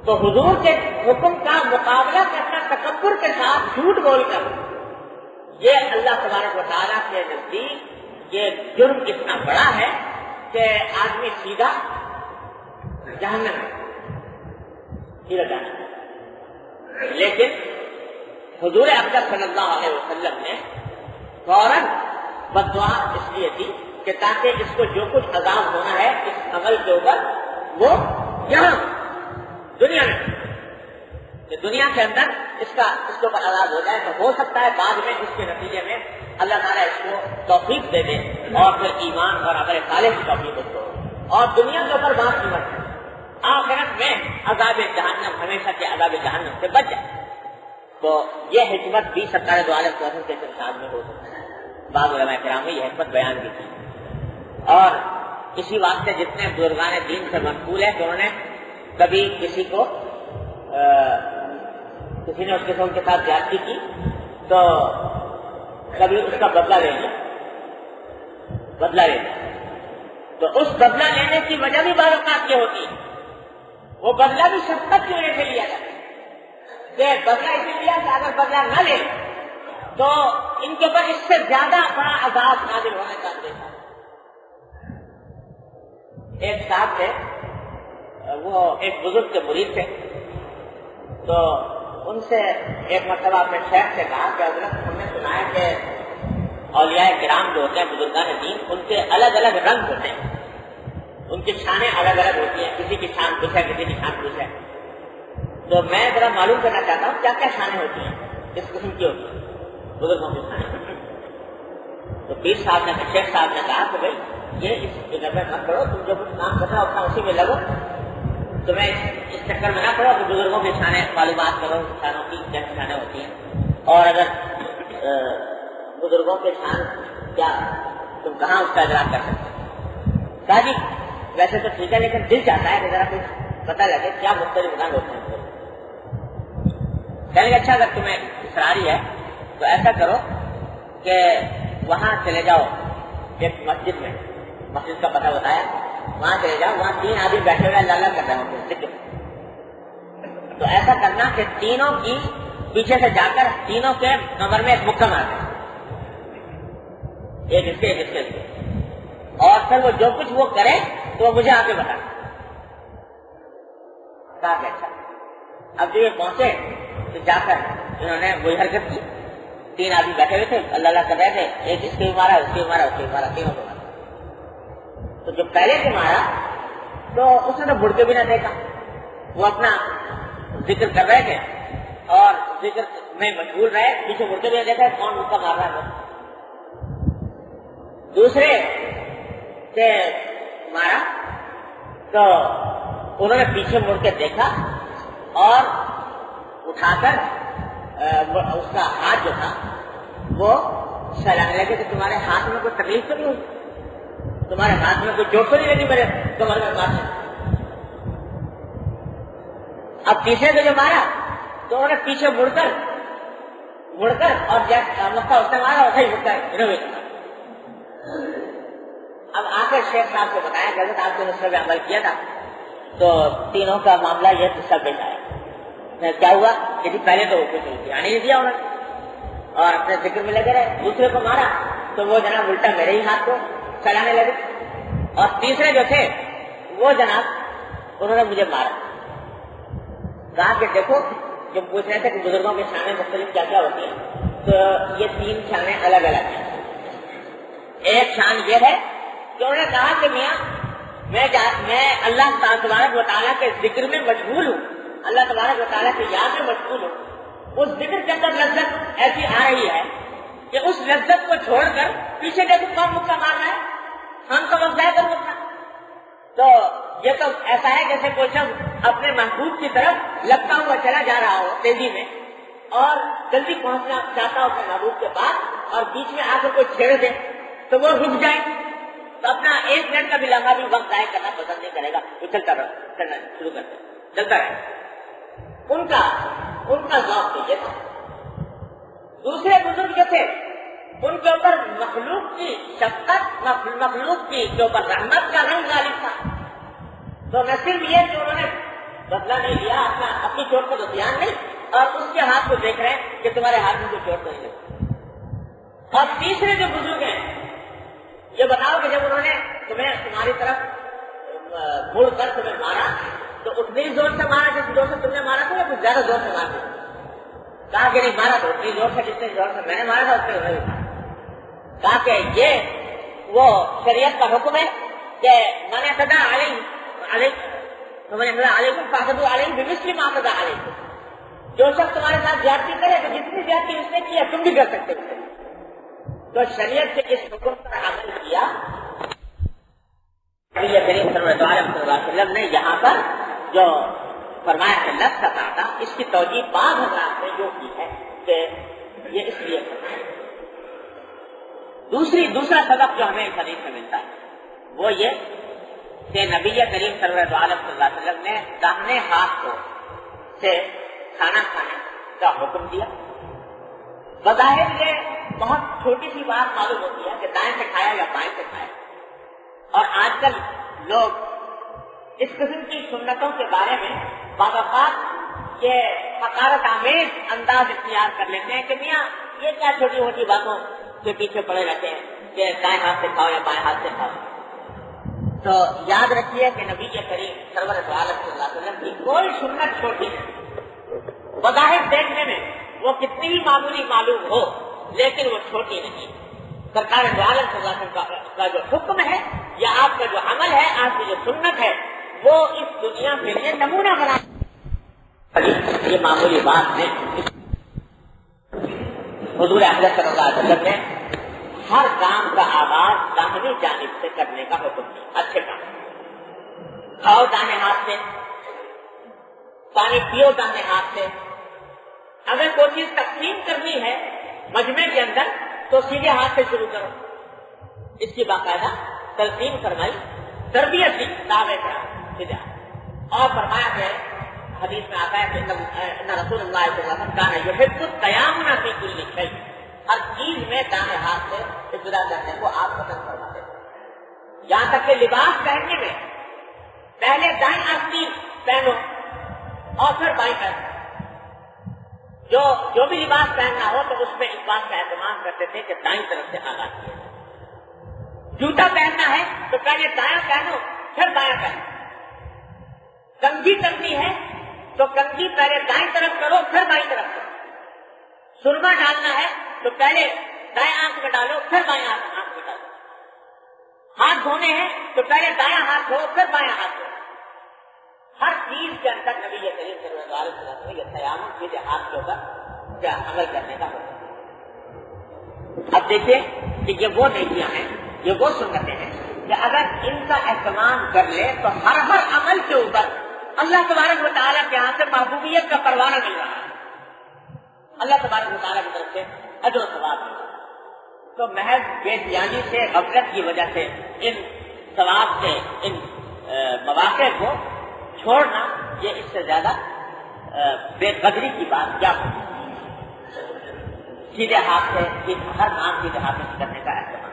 تو حضور کے حکم کا مقابلہ کرنا تکبر کے ساتھ جھوٹ بول کر، یہ اللہ تبارک و تعالیٰ کے نزدیک یہ جرم اتنا بڑا ہے کہ آدمی سیدھا جہنم سیدھا جہنم۔ لیکن حضور اقدس صلی اللہ علیہ وسلم نے فوراً بد دعا اس لیے تھی کہ تاکہ اس کو جو کچھ عذاب ہونا ہے اس عمل کے اوپر وہ یہاں دنیا میں، کہ دنیا کے اندر اس کے اوپر عذاب ہو جائے، تو ہو سکتا ہے بعد میں اس کے نتیجے میں اللہ تعالیٰ اس کو توفیق دے دے اور پھر ایمان اور عمل صالح کی توفیق اس کو، اور دنیا کے اوپر بات نہیں بڑھتی، آخرت میں عذاب جہنم ہمیشہ کے عذاب جہنم سے بچ جائے۔ تو یہ حکمت بھی سرکار دو عالم کے ارشاد میں ہو سکتا ہے۔ بعض علماء کرام نے یہ حکمت بیان کی تھی، اور اسی واسطے جتنے بزرگان دین سے منقول ہے کہ انہوں نے کبھی کسی کو کسی نے اس قسم کے ساتھ زیادتی کی تو کبھی اس کا بدلہ لے لیا، تو اس بدلہ لینے کی وجہ بھی بعض اوقات یہ ہوتی ہے، وہ بدلہ بھی شفقت کی وجہ سے لیا جاتا ہے کہ بدلہ اسی لیا کہ اگر بدلہ نہ لے تو ان کے اوپر اس سے زیادہ بڑا عذاب نازل ہونے کا اندیشہ ہے۔ ایک صاحب تھے، وہ ایک بزرگ کے مرید تھے، تو ان سے ایک مرتبہ اپنے شیخ سے کہا کہ حضرت ہم نے سنا ہے کہ اولیاء کرام جو ہوتے ہیں بزرگان دین، ان کے الگ الگ رنگ ہوتے ہیں، ان کی شانیں الگ الگ ہوتی ہیں، کسی کی شان کچھ ہے، کسی کی شان کچھ ہے۔ تو میں ذرا معلوم کرنا چاہتا ہوں کیا کیا شانیں ہوتی ہیں، کس قسم کی ہوتی ہیں بزرگوں کی شانیں۔ تو پیر صاحب نے، شیخ صاحب نے کہا کہ بھائی یہ اس فکر میں مت کرو، تم جو کچھ کام کرنا ہوتا اسی میں لگو، تمہیں اس چکر میں نہ پڑو کہ بزرگوں کی شانیں معلومات کرو، شانوں کی کیا شانیں ہوتی ہیں، اور اگر بزرگوں کے شان کیا تم کہاں اس کا ادراک کر سکتے۔ کہا جی ویسے تو ٹھیک ہے لیکن دل چاہتا ہے کہ ذرا کچھ پتہ لگے کیا مختلف رنگ ہوتے ہیں۔ کہنے اچھا اگر تمہیں اصراری ہے تو ایسا کرو کہ وہاں چلے جاؤ، ایک مسجد میں، مسجد کا پتہ بتایا، وہاں چلے جاؤ، وہاں 3 آدمی بیٹھے ہوئے اللہ اللہ کر رہے ہوں ذکر۔ تو ایسا کرنا کہ تینوں کی پیچھے سے جا کر تینوں کے کمر میں ایک مکہ مار دیں، ایک اس کے ایک اس کے، اور پھر وہ جو کچھ وہ کرے تو وہ مجھے آگے بتانا۔ کہا کہ اچھا۔ اب جو یہ پہنچے تو جا کر انہوں نے وہی حرکت کی، 3 آدمی بیٹھے ہوئے تھے اللہ اللہ کر رہے تھے، ایک اس کے بھی مارا، اس کے بھی مارا، اس کے بھی مارا، تینوں کو مارا۔ تو جو پہلے سے مارا تو اس نے تو مڑ کے بھی نہ دیکھا، وہ اپنا ذکر کر رہے تھے اور ذکر میں مشغول رہے، پیچھے مڑ کے بھی نہ دیکھا کون مکہ مار رہا ہے۔ دوسرے سے مارا تو انہوں نے پیچھے مڑ کے دیکھا اور اٹھا کر اس کا ہاتھ جو تھا وہ سلانے لگے کہ تمہارے ہاتھ میں کوئی تکلیف تو نہیں ہوئی، تمہارے ہاتھ میں کوئی چوٹ تو نہیں لگی میرے کمر میں مارنے۔ اب تیسرے کو جو مارا تو انہوں نے پیچھے مڑ کر اور جیسا مکہ اس نے مارا ویسا ہی مکہ انہوں نے۔ اب آ کر شیخ صاحب کو بتایا کہ حضرت آپ نے نسخے میں عمل کیا تھا، تو تینوں کا معاملہ یہ قصہ پیش آیا۔ کیا ہوا کہ جی پہلے تو کچھ دھیان ہی نہیں دیا انہوں نے اور اپنے ذکر میں لگے رہے، دوسرے کو مارا تو وہ جناب الٹا میرے ہی ہاتھ کو چلانے لگے، اور تیسرے جو تھے وہ جناب انہوں نے مجھے مارا۔ کہا کہ دیکھو جو پوچھ رہے تھے کہ بزرگوں کی شانیں مختلف کیا کیا ہوتی ہیں، تو یہ 3 شانیں الگ الگ ہیں۔ ایک شان یہ ہے کہ انہوں نے کہا کہ میاں میں اللہ تبارک و تعالیٰ کے ذکر میں مشغول ہوں، اللہ تبارک و تعالیٰ کی یاد میں مشغول ہوں، اس ذکر کے اندر لذت ایسی آ رہی ہے کہ اس لذت کو چھوڑ کر پیچھے دیکھو کون مکہ مار رہا ہے، ہم کا وقت ہے کر مکہ۔ تو یہ تو ایسا ہے جیسے کوئی شخص اپنے محبوب کی طرف لگتا ہوا چلا جا رہا ہو تیزی میں اور جلدی پہنچنا چاہتا ہو اپنے محبوب کے پاس، اور بیچ میں آ کر کوئی چھیڑ دے تو وہ رک جائے، تو اپنا 1 منٹ کا بھی لمحہ بھی وقت ضائع کرنا پسند نہیں کرے گا، وہ چلتا کرنا شروع کرتے چلتا رہے۔ ان کا ذوق تو یہ تھا۔ دوسرے بزرگ جو تھے ان کے اوپر مخلوق کی شفقت، مخلوق کی کے اوپر رحمت کا رنگ غالب تھا، تو نہ صرف یہ کہ انہوں نے بدلہ نہیں لیا، اپنی چوٹ کو تو دھیان نہیں، اور اس کے ہاتھ کو دیکھ رہے ہیں کہ تمہارے ہاتھ میں کوئی چوٹ نہیں لگی۔ اور تیسرے جو بزرگ ہیں یہ بتاؤ کہ جب انہوں نے تمہاری طرف مڑ کر تمہیں مارا تو اتنی زور سے مارا جس زور سے تم نے مارا تھا یا کچھ زیادہ زور سے مار دیا؟ کہا کہ نہیں مارا تو اتنی زور سے جتنے زور سے میں نے مارا تھا اتنے زور سے۔ کہا کہ یہ وہ شریعت کا حکم ہے کہ من اعتدى علیکم فاعتدوا علیہ بمثل ما اعتدى علیکم، جو شخص تمہارے ساتھ زیادتی کرے تو جتنی زیادتی اس نے کی ہے تم بھی کر سکتے ہو۔ تو شریعت سے اس حکم پر عمل کیا نبی کریم صلی اللہ علیہ وسلم نے یہاں پر جو فرمایا کہ لفظ تھا، اس کی توجیہ بعض حضرات نے جو کی ہے کہ یہ اس لیے دوسرا سبق جو ہمیں اس حدیث سے ملتا ہے وہ یہ کہ نبی کریم صلی اللہ علیہ وسلم نے داہنے ہاتھ سے کھانا کھانے کا حکم دیا۔ بظاہر یہ بہت چھوٹی سی بات معلوم ہوتی ہے کہ دائیں سے کھایا یا بائیں سے کھایا، اور آج کل لوگ اس قسم کی سنتوں کے بارے میں بعض اوقات یہ حقارت آمیز انداز اختیار کر لیتے ہیں کہ میاں یہ کیا چھوٹی موٹی باتوں کے پیچھے پڑے رہتے ہیں کہ دائیں ہاتھ سے کھاؤ یا بائیں ہاتھ سے کھاؤ۔ تو یاد رکھیے کہ نبی کریم سرور عالم صلی اللہ علیہ وسلم کی کوئی سنت چھوٹی نہیں، بظاہر دیکھنے میں وہ کتنی ہی معمولی معلوم ہو لیکن وہ چھوٹی نہیں۔ سرکار دو عالم صلی اللہ علیہ وسلم کا جو حکم ہے یا آپ کا جو عمل ہے، آپ کی جو سنت ہے، وہ اس دنیا کے لیے نمونہ بنا، یہ معمولی بات نہیں۔ حضور احمد صلی اللہ علیہ وسلم نے ہر کام کا آغاز داہنی جانب سے کرنے کا حکم دیا۔ اچھے کام کھاؤ داہنے ہاتھ سے، پانی پیو داہنے ہاتھ سے، اگر کوئی چیز تقسیم کرنی ہے مجمع کے اندر تو سیدھے ہاتھ سے شروع کرو، اس کی باقاعدہ تلقین فرمائی، تربیت دی دعوے کا سیدھے ہاتھ۔ اور فرمایا کہ حدیث میں آتا ہے کہ ان رسول اللہ صلی اللہ علیہ وسلم کان یحب التیامن فی کل شیء، ہر چیز میں دائیں ہاتھ سے ابتدا کرنے کو آپ پسند فرماتے ہیں۔ یہاں تک کہ لباس پہننے میں پہلے دائیں آستین پہنو اور پھر بائیں پہنو۔ جو بھی لباس پہننا ہو تو اس میں اس بات کا اہتمام کرتے تھے کہ دائیں طرف سے آغاز کیا جائے۔ جوتا پہننا ہے تو پہلے دایاں پہنو پھر بایاں پہنو۔ کنگھی کرنی ہے تو کنگھی پہلے دائیں طرف کرو پھر بائیں طرف کرو۔ سرما ڈالنا ہے تو پہلے دائیں آنکھ میں ڈالو پھر بائیں آنکھ میں ڈالو۔ ہاتھ دھونے ہیں تو پہلے دایاں ہاتھ دھو پھر بایاں ہاتھ دھو۔ ہر چیز کے اندر نبی کریم صلی اللہ علیہ وسلم نے یہ تیامن سیدھے ہاتھ کے اوپر کیا عمل کرنے کا حکم۔ اب دیکھیں کہ یہ وہ نیکیاں ہیں، یہ وہ سنتیں ہیں کہ اگر ان کا اہتمام کر لے تو ہر عمل کے اوپر اللہ تبارک و تعالیٰ کے ہاں سے محبوبیت کا پروانہ مل رہا ہے، اللہ تبارک و تعالیٰ کی طرف سے اجر و ثواب مل رہا ہے۔ تو محض بے دیانی سے غفلت کی وجہ سے ان ثواب سے ان مواقع کو چھوڑنا، یہ اس سے زیادہ بے قدری کی بات کیا ہو۔ سیدھے ہاتھ سے ہر کام سیدھے ہاتھ سے کرنے کا اہتمام،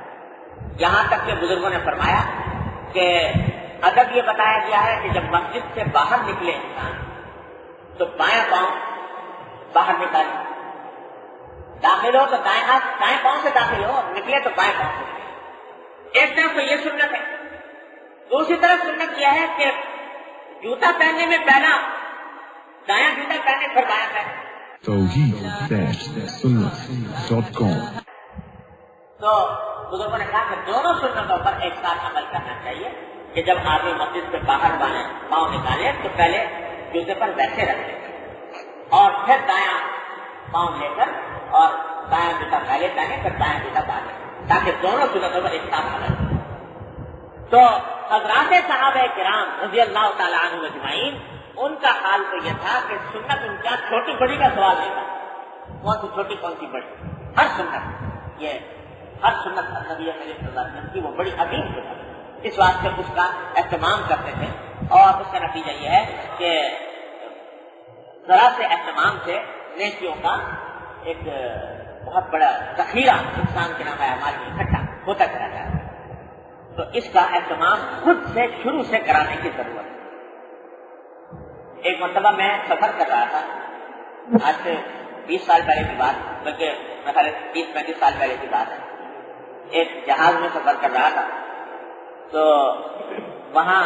یہاں تک کہ بزرگوں نے فرمایا کہ ادب یہ بتایا گیا ہے کہ جب مسجد سے باہر نکلے انسان تو بائیں پاؤں باہر نکالے، داخل ہو تو دائیں ہاتھ دائیں پاؤں سے داخل ہو، نکلے تو بائیں پاؤں سے نکلے۔ ایک طرف تو یہ سنت ہے، دوسری طرف سنت یہ ہے کہ جوتا پہننے میں پہلا دایاں جوتا پہنے پھر بایاں پہنے۔ توحید-سنت.com تو بزرگوں نے کہا کہ دونوں سنتوں پر ایک ساتھ عمل کرنا چاہیے کہ جب آدمی مسجد سے باہر بائیں پاؤں نکالے تو پہلے جوتے پر ویسے رکھے اور پھر دایاں پاؤں لے کر اور دایاں جوتا پہلے پہنے پھر دایاں جوتا بعد میں، تاکہ دونوں سنتوں پر ایک ساتھ عمل کرے۔ تو حضرات صحابہ کرام رضی اللہ تعالیٰ عنہ اجمعین، ان کا حال تو یہ تھا کہ سنت ان کا چھوٹی بڑی کا سوال نہیں تھا، کون سی چھوٹی کون سی بڑی، ہر سنت نبی کریم صلی اللہ علیہ وسلم کی وہ بڑی عظیم سنت، اس واسطے اس کا اہتمام کرتے تھے۔ اور اس کا نتیجہ یہ ہے کہ ذرا سے اہتمام سے نیکیوں کا ایک بہت بڑا ذخیرہ انسان کے نام اعمال میں اکٹھا ہوتا چلا جاتا ہے۔ تو اس کا اہتمام خود سے شروع سے کرانے کی ضرورت ہے۔ ایک مرتبہ میں سفر کر رہا تھا، آج سے 20 سال پہلے کی بات، بلکہ مثلا 30-35 سال پہلے کی بات ہے، ایک جہاز میں سفر کر رہا تھا تو وہاں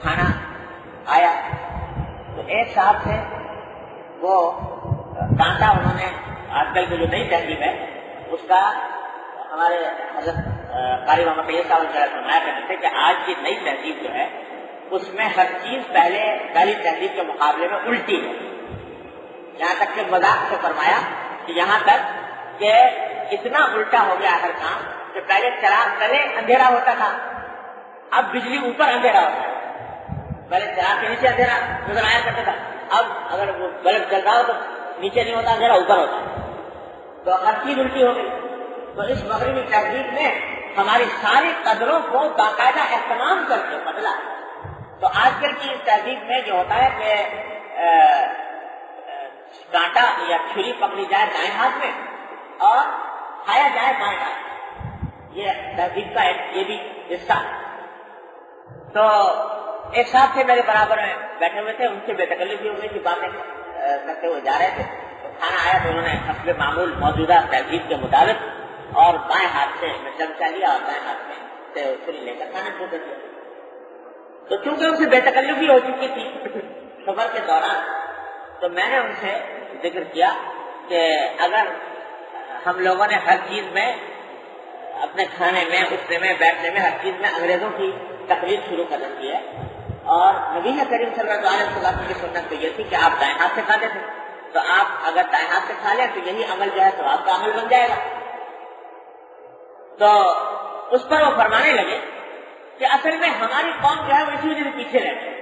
کھانا آیا تو ایک صاحب سے وہ ڈانٹا، انہوں نے آج کل کی جو نئی تہذیب ہے اس کا ہمارے حضرت قاری محمد طیب صاحب فرمایا کرتے تھے کہ آج کی نئی تہذیب جو ہے اس میں ہر چیز پہلی تہذیب کے مقابلے میں الٹی ہے، یہاں تک کہ مذاق سے فرمایا کہ یہاں تک کہ اتنا الٹا ہو گیا ہر کام کہ پہلے چراغ تلے اندھیرا ہوتا تھا، اب بجلی اوپر اندھیرا ہوتا ہے، پہلے چراغ کے نیچے اندھیرا نظر آیا کرتا تھا، اب اگر وہ بلب جل رہا ہو تو نیچے نہیں ہوتا اندھیرا، اوپر ہوتا ہے، تو ہر چیز الٹی ہو گئی۔ تو اس مغربی تہذیب نے ہماری ساری قدروں کو باقاعدہ اہتمام کر کے بدلا۔ تو آج کل کی اس تہذیب میں جو ہوتا ہے کہ کانٹا یا چھری پکڑی جائے دائیں ہاتھ میں اور کھایا جائے بائیں ہاتھ میں، یہ تہذیب کا یہ بھی حصہ. تو ایک صاحب تھے میرے برابر میں بیٹھے ہوئے تھے, ان سے بے تکلفی ہو گئی تھی, باتیں کرتے ہوئے جا رہے تھے. تو کھانا آیا تو انہوں نے حسب معمول موجودہ تہذیب کے مطابق اور بائیں ہاتھ سے چمچہ لیا اور دائیں ہاتھ سے چھری لے کر کھانا شروع کر دیا. تو چونکہ ان سے بے تکلفی ہو چکی تھی سفر کے دوران, تو میں نے ان سے ذکر کیا کہ اگر ہم لوگوں نے ہر چیز میں اپنے کھانے میں, اٹھنے میں, بیٹھنے میں, ہر چیز میں انگریزوں کی تقلید شروع کر دی ہے, اور نبی کریم صلی اللہ علیہ وسلم کی سنت تو یہ تھی کہ آپ دائیں ہاتھ سے کھاتے تھے, تو آپ اگر دائیں ہاتھ سے کھا لیں تو یہی عمل جو ہے تو آپ کا عمل بن جائے گا. تو اس پر وہ فرمانے لگے کہ اصل میں ہماری قوم جو ہے وہ اسی وجہ سے پیچھے رہ گئی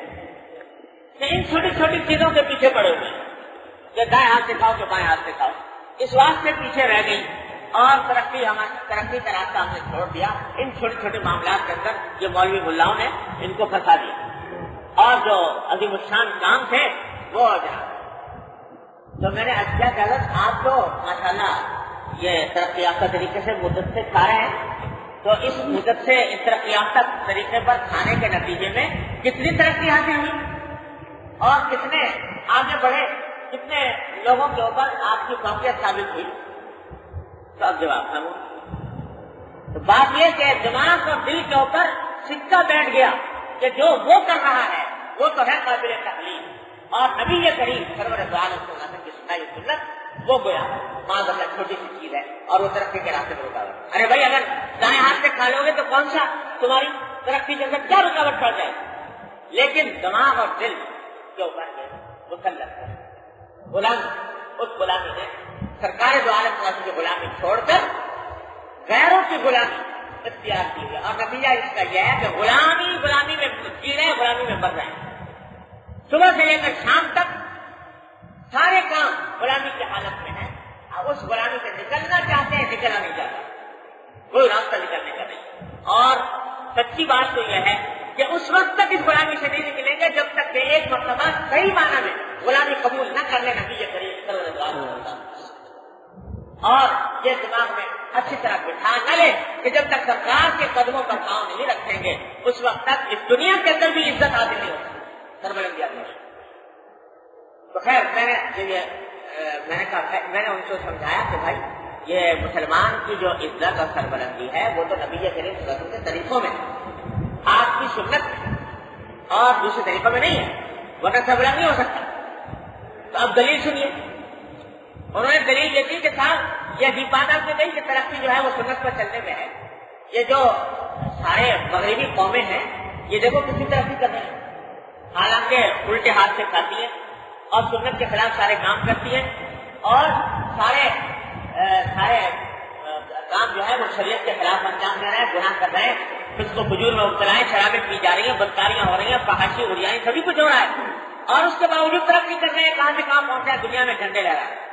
کہ ان چھوٹی چھوٹی چیزوں کے پیچھے پڑے ہوئے ہیں کہ دائیں ہاتھ سے کھاؤ کہ بائیں ہاتھ سے کھاؤ, اس واسطے پیچھے رہ گئی, اور ترقی کا راستہ ہم نے چھوڑ دیا ان چھوٹے چھوٹے معاملات کے اندر. یہ مولوی ملاؤں نے ان کو پھنسا دیا, اور جو عظیم الشان کام تھے وہ جہاں. تو میں نے کیا کہا, آپ تو ماشاءاللہ یہ ترقی یافتہ طریقے سے مدت سے کھا رہے ہیں, تو اس مدت سے اس ترقی یافتہ طریقے پر کھانے کے نتیجے میں کتنی ترقی حاصل ہوئی اور کتنے آگے بڑھے, کتنے لوگوں کے اوپر آپ کی فوقیت ثابت ہوئی. تو اب جواب تھا وہ, تو بات یہ کہ دماغ اور دل کے اوپر سکہ بیٹھ گیا کہ جو وہ کر رہا ہے وہ تو ہے قابل تقلید, اور نبی کریم سرور دو عالم صلی اللہ علیہ وسلم کی سنائی سنت وہ گویا معاذ اللہ چھوٹی سی چیز ہے اور وہ ترقی کے راستے میں رکاوٹ. ارے بھائی اگر دائیں ہاتھ سے کھا لو گے تو کون سا تمہاری ترقی کے اندر کیا رکاوٹ پڑ جائے, لیکن دماغ اور دل کے اوپر مسلط ہے غلامی. اس غلامی نے سرکار دو عالم صلی اللہ علیہ وسلم کی غلامی چھوڑ کر غیروں کی غلامی اختیار کی ہے, اور نتیجہ اس کا یہ ہے کہ غلامی میں جی رہے ہیں, غلامی میں مر رہے ہیں. صبح سے لے کر شام تک سارے کام غلامی کی حالت میں ہیں. اس غلامی سے نکلنا چاہتے ہیں, نکلنا نہیں چاہتے, کوئی راستہ نکلنے کا نہیں. اور سچی بات تو یہ ہے کہ اس وقت تک اس غلامی سے نہیں نکلیں گے جب تک کہ ایک مرتبہ صحیح معنی میں غلامی قبول نہ کر لے نبی کریم صلی اللہ علیہ وسلم, اور یہ دماغ میں اچھی طرح بٹھا نہ لے کہ جب تک سرکار کے قدموں پر پاؤں نہیں رکھیں گے اس وقت تک اس دنیا کے اندر بھی عزت حاصل نہیں ہوتی, سربلندی حاصل نہیں. تو خیر میں نے کہا, میں نے ان کو سمجھایا کہ بھائی یہ مسلمان کی جو عزت اور سربلندی ہے وہ تو نبی کریم صلی اللہ علیہ وسلم کے طریقوں میں, آپ کی سنت اور دوسرے طریقوں میں نہیں ہے, ورنہ سربلند نہیں ہو سکتا. تو اب دلیل سنیے. انہوں نے دلیل یہ تھی کہ صاحب یہ پانا سے نہیں کہ ترقی جو ہے وہ سنت پر چلنے میں ہے. یہ جو سارے مغربی قومیں ہیں یہ دیکھو کسی ترقی کر رہے ہیں, حالانکہ الٹے ہاتھ سے کھاتی ہیں اور سنت کے خلاف سارے کام کرتی ہیں, اور سارے کام جو ہے وہ شریعت کے خلاف انجام دے رہے ہیں, گناہ کر رہے ہیں, فسق و فجور میں مبتلا ہیں, شرابیں پی جا رہی ہیں, بدکاریاں ہو رہی ہیں, فحاشی اڑیاں سبھی کچھ ہو رہا ہے, اور اس کے باوجود ترقی کر رہے ہیں. کہاں سے کہاں پہنچا ہے, دنیا میں جھنڈے لہرا رہے ہیں.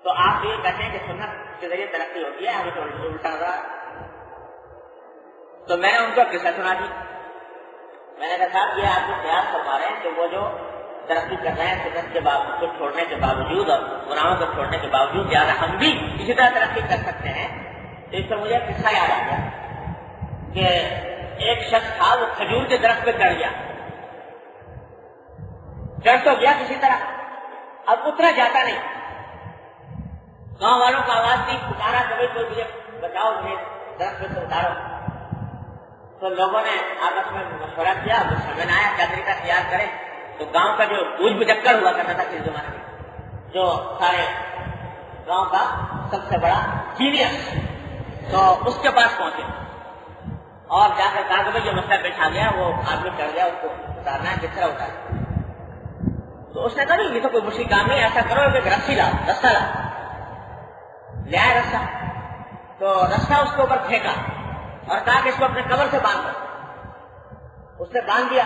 تو آپ یہ کہتے ہیں کہ سنت کے ذریعے ترقی ہوتی ہے, ہمیں تو الٹا ہو رہا. تو میں نے ان کو قصہ سنا دی. میں نے کہا یہ آپ کو قیاس فرما رہے ہیں کہ وہ جو ترقی کر رہے ہیں سنت کے باوجود کو چھوڑنے کے باوجود اور گناہوں کو چھوڑنے کے باوجود, زیادہ ہم بھی اسی طرح ترقی کر سکتے ہیں. تو اس سے مجھے قصہ یاد آ گیا کہ ایک شخص تھا, وہ کھجور کے درخت پہ چڑھ گیا, چڑھ تو گیا کسی طرح, اب اترا جاتا نہیں. گاؤں والوں کا آواز دی, پکارا کہ بھائی کوئی مجھے بچاؤ, مجھے درخت پہ سے اتارو. تو لوگوں نے آپس میں مشورہ کیا, وہ سمجھ آیا کیا طریقہ اختیار کریں. تو گاؤں کا جو بوجھ بجکر ہوا کرتا تھا اس زمانے میں, جو سارے گاؤں کا سب سے بڑا جینیس, تو اس کے پاس پہنچے اور جا کر کہا کہ بھائی یہ مسئلہ پیش آ گیا, وہ آدمی چڑھ گیا, اس کو اتارنا ہے, کس طرح اتارنا. تو اس نے کہا نہیں یہ تو کوئی مشکل کام نہیں, ایسا کرو کہ رسی لاؤ, رسا لاؤ. لے آئے رسا, تو رسا اس کے اوپر پھینکا اور کہا کہ اس کو اپنے کمر سے باندھ دو. اس نے باندھ دیا.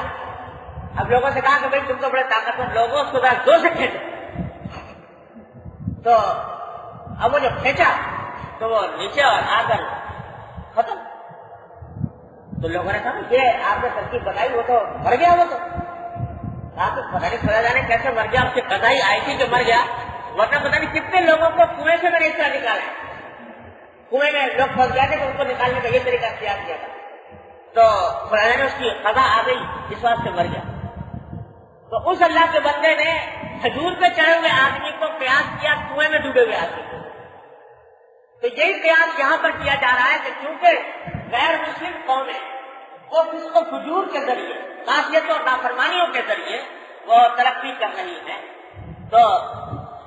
اب لوگوں سے کہا کہ بھائی تم تو بڑے طاقتور لوگوں, اس کو ذرا زور سے کھینچو. تو اب وہ جب کھینچا تو وہ نیچے اور آ کر ختم. تو لوگوں نے کہا یہ آپ نے ترکیب بتائی, وہ تو مر گیا. وہ تو آپ کو پتہ نہیں سنا جانے کیسے مر گیا, اس کی قضائی آئی تھی کہ مر گیا, ورنہ پتہ نہیں کتنے لوگوں کو کنویں سے میں نے اس طرح نکالا. کنویں میں لوگ پھنس گئے تھے تو ان کو نکالنے کا یہ طریقہ اختیار کیا تھا، تو خدا نے اس کی قضا آ گئی، اس بات سے مر گیا۔ تو اس اللہ کے بندے نے کھجور پہ چڑھے ہوئے آدمی کو قیاس کیا کنویں میں ڈوبے ہوئے آدمی کو۔ تو یہی قیاس یہاں پر کیا جا رہا ہے کہ کیونکہ غیر مسلم قومیں وہ فسق و فجور کے ذریعے، معصیتوں اور نافرمانیوں کے ذریعے وہ ترقی کر رہی ہیں، تو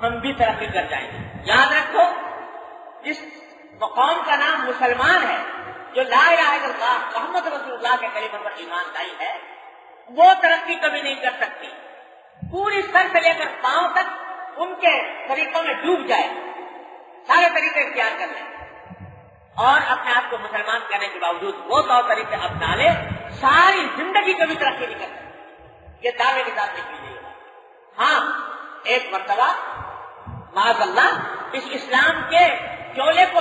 ہم بھی ترقی کر جائیں گے۔ یاد رکھو جس مقام کا نام مسلمان ہے، جو لا الہ الا اللہ محمد رسول اللہ کے کلمے پر ایمان لائی ہے، وہ ترقی کبھی نہیں کر سکتی۔ پوری سر سے لے کر پاؤں تک ان کے طریقوں میں ڈوب جائے، سارے طریقے اختیار کر لیں اور اپنے آپ کو مسلمان کرنے کے باوجود وہ طور طریقے اپنا لے، ساری زندگی کبھی ترقی نہیں کر سکتی۔ یہ دعوے کے ساتھ لکھ لیجیے گا۔ ہاں ایک مرتبہ معاذ اللہ اس اسلام کے چولے کو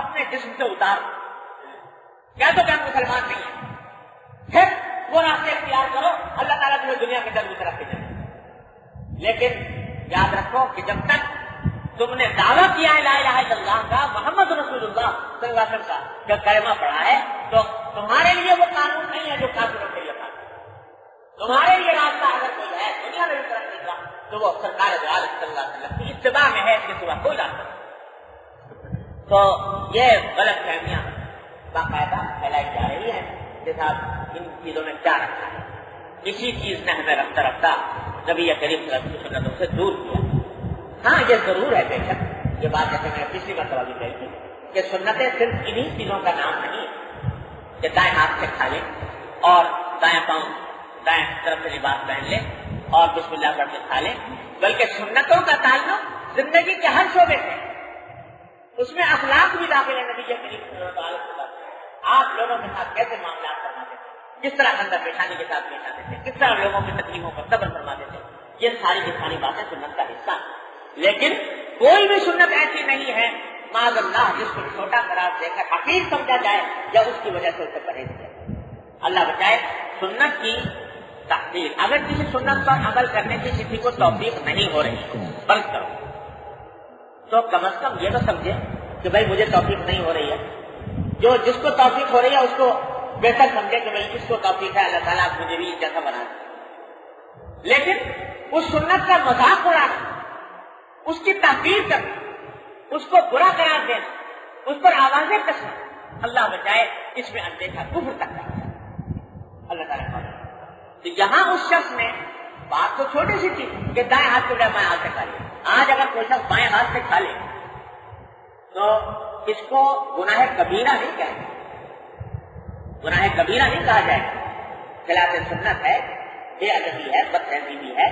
اپنے جسم سے اتار کیا تو کیا مسلمان نہیں ہے، پھر وہ راستے اختیار کرو، اللہ تعالیٰ تمہیں دنیا کے اندر بھی ترقی دے۔ لیکن یاد رکھو کہ جب تک تم نے دعویٰ کیا ہے لا الہ الا اللہ کا، محمد رسول اللہ صلی اللہ علیہ وسلم کا جب کلمہ پڑھا ہے، تو تمہارے لیے وہ قانون نہیں ہے جو کافروں کے لیے قانون۔ تمہارے لیے راستہ اگر کوئی ہے دنیا میں بھی ترقی کا تو وہ سرکار دو عالم صلی اللہ علیہ وسلم کی اتباع میں ہے، اس کے سوا کوئی راستہ نہیں۔ تو یہ غلط فہمیاں باقاعدہ پھیلائی جا رہی ہیں کہ صاحب ان چیزوں میں کیا رکھا ہے۔ اسی چیز نے ہمیں رفتہ رفتہ نبی کریم صلی اللہ علیہ وسلم کی سنتوں سے دور کیا۔ ہاں یہ ضرور ہے بے شک، یہ بات جیسے میں نے پچھلی مرتبہ بھی کہی تھی کہ سنتیں صرف انہی چیزوں کا نام نہیں ہے کہ دائیں ہاتھ سے کھا لیں اور دائیں پاؤں دائیں طرف سے لباس پہن لیں اور بسم اللہ پڑھ کے کھا لیں، بلکہ سنتوں کا تعلق زندگی کے ہر شعبے سے، اس میں اخلاق بھی داخل ہے۔ نبی کریم صلی اللہ علیہ وسلم آپ لوگوں کے ساتھ کیسے معاملات فرماتے تھے، کس طرح اندر پیشانی کے ساتھ پیش آتے تھے، کس طرح لوگوں کی تکلیفوں پر صبر فرماتے تھے، یہ ساری کی ساری باتیں سنت کا حصہ ہیں۔ لیکن کوئی بھی سنت ایسی نہیں ہے معاذ اللہ جس کو چھوٹا قرار دے کر حقیر سمجھا جائے یا اس کی وجہ سے اسے پرہیز کیا۔ اللہ بچائے سنت کی تحقیر۔ اگر کسی سنت پر عمل کرنے کی کسی کو توفیق نہیں ہو رہی بند کرو، تو کم از کم یہ تو سمجھے کہ بھائی مجھے توفیق نہیں ہو رہی ہے، جو جس کو توفیق ہو رہی ہے اس کو بہتر سمجھے کہ بھائی اس کو توفیق ہے، اللہ تعالیٰ مجھے بھی جیسا بنا دے۔ لیکن اس سنت کا مذاق اڑانا، اس کی تحقیر کرنا، اس کو برا قرار دینا، اس پر آوازیں کسنا، اللہ بچائے اس میں اندیکھا کفر تک کرنا۔ اللہ تعالیٰ تو یہاں اس شخص نے بات تو چھوٹی سی تھی کہ دائیں ہاتھ کے بجائے بائیں ہاتھ سے کھا لے۔ آج اگر کوئی شخص بائیں ہاتھ سے کھا لے تو اس کو گناہ کبیرہ نہیں کہے، گناہ کبیرہ نہیں کہا جائے، خلاف سنت ہے، بے ادبی ہے، بد تہذیبی ہے،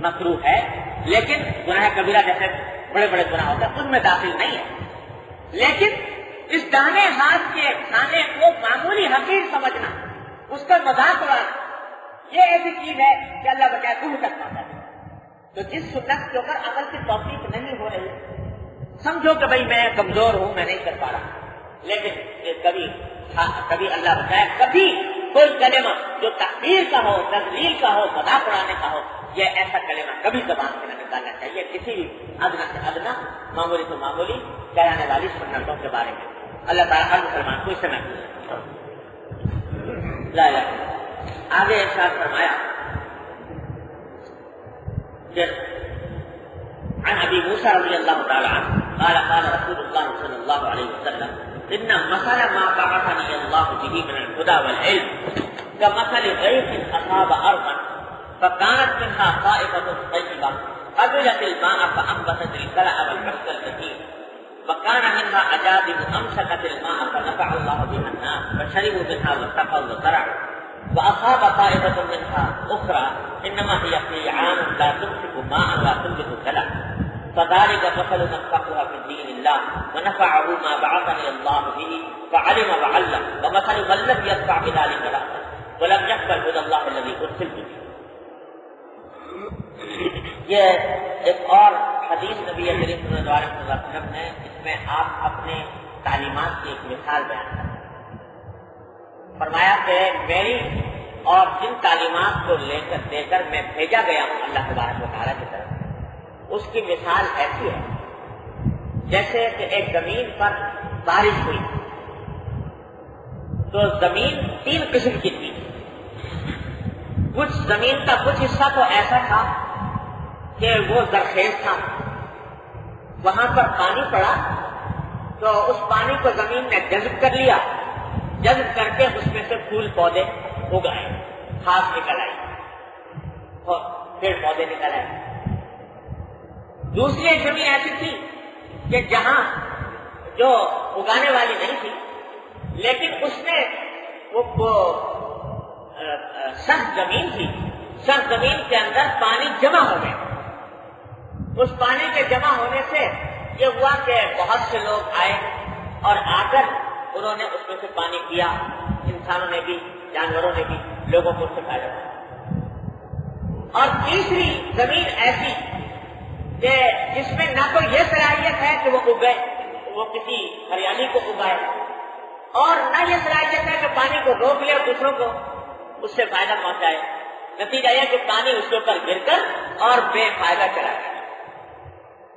مکروہ ہے، لیکن گناہ کبیرہ جیسے بڑے بڑے گناہ ہوتے ہیں ان میں داخل نہیں ہے۔ لیکن اس دانے ہاتھ کے کھانے کو معمولی حقیر سمجھنا، اس کا مذاق اڑانا، یہ ایسی چیز ہے کہ اللہ بچائے کفر تک پہنچا ہے۔ تو جس سنت کے اوپر عمل کی توفیق نہیں ہو رہی، سمجھو کہ بھائی میں کمزور ہوں، میں نہیں کر پا رہا، لیکن کبھی اللہ بچائے کبھی کوئی کلمہ جو تحقیر کا ہو، تذلیل کا ہو، مذاق اڑانے کا ہو، یہ ایسا کلمہ کبھی زبان سے نہ نکالنا چاہیے کسی بھی ادنا سے ادنا، معمولی سے معمولی کہلانے والی سنتوں کے بارے میں۔ اللہ تعالیٰ ہر مسلمان کو اس سے محفوظ لا الہ الا اللہ۔ آگے ارشاد فرمایا کہ عن ابي موسى رضي الله تعالى عنه قال قال رسول الله صلى الله عليه وسلم ان مثل ما بعثني الله به من الهدى والعلم كمثل غيث اصاب ارضا فكانت منها طائفه طيبه قبلت الماء فانبتت الكلأ والحسن الكثير وكان منها اجادب امسكت الماء فنفع الله بها الناس فشربوا منها واتقوا وزرعوا واصاب طائفه منها اخرى انما هي قيعان لا تمسك ماء لا تنبت كلأ فذلك مثل من فقه في دين الله ونفعه ما بعثني الله به فعلم وعلم ومثل من لم يدفع بذلك رأسا ولم يقبل هدى الله الذي ارسلت به۔ یہ ایک اور حدیث نبی کریم صلی اللہ علیہ وسلم نے، اس میں آپ اپنے تعلیمات کی ایک مثال بیان کرتے ہیں۔ فرمایا کہ میری اور جن تعلیمات کو دے کر میں بھیجا گیا ہوں اللہ تبارک و تعالیٰ کی طرف، اس کی مثال ایسی ہے جیسے کہ ایک زمین پر بارش ہوئی تو زمین 3 قسم کی تھی. کچھ زمین کا کچھ حصہ تو ایسا تھا کہ وہ زرخیز تھا، وہاں پر پانی پڑا تو اس پانی کو زمین نے جذب کر لیا، جذب کر کے اس میں سے پھول پودے اگائے، گھاس نکل آئی اور پیڑ پودے نکل آئے. دوسری ایک زمین ایسی تھی کہ جہاں جو اگانے والی نہیں تھی، لیکن اس میں وہ سخت زمین تھی، سخت زمین کے اندر پانی جمع ہو گیا. اس پانی کے جمع ہونے سے یہ ہوا کہ بہت سے لوگ آئے اور آ کر انہوں نے اس میں سے پانی پیا، انسانوں نے بھی، جانوروں نے بھی، لوگوں کو اس سے فائدہ ہوا. اور تیسری زمین ایسی کہ جس میں نہ تو یہ صلاحیت ہے کہ وہ اگے، وہ کسی ہریالی کو اگائے، اور نہ یہ صلاحیت ہے کہ پانی کو روک لے اور دوسروں کو اس سے فائدہ پہنچائے. نتیجہ یہ کہ پانی اس کے اوپر گر کر اور بے فائدہ چلا گیا.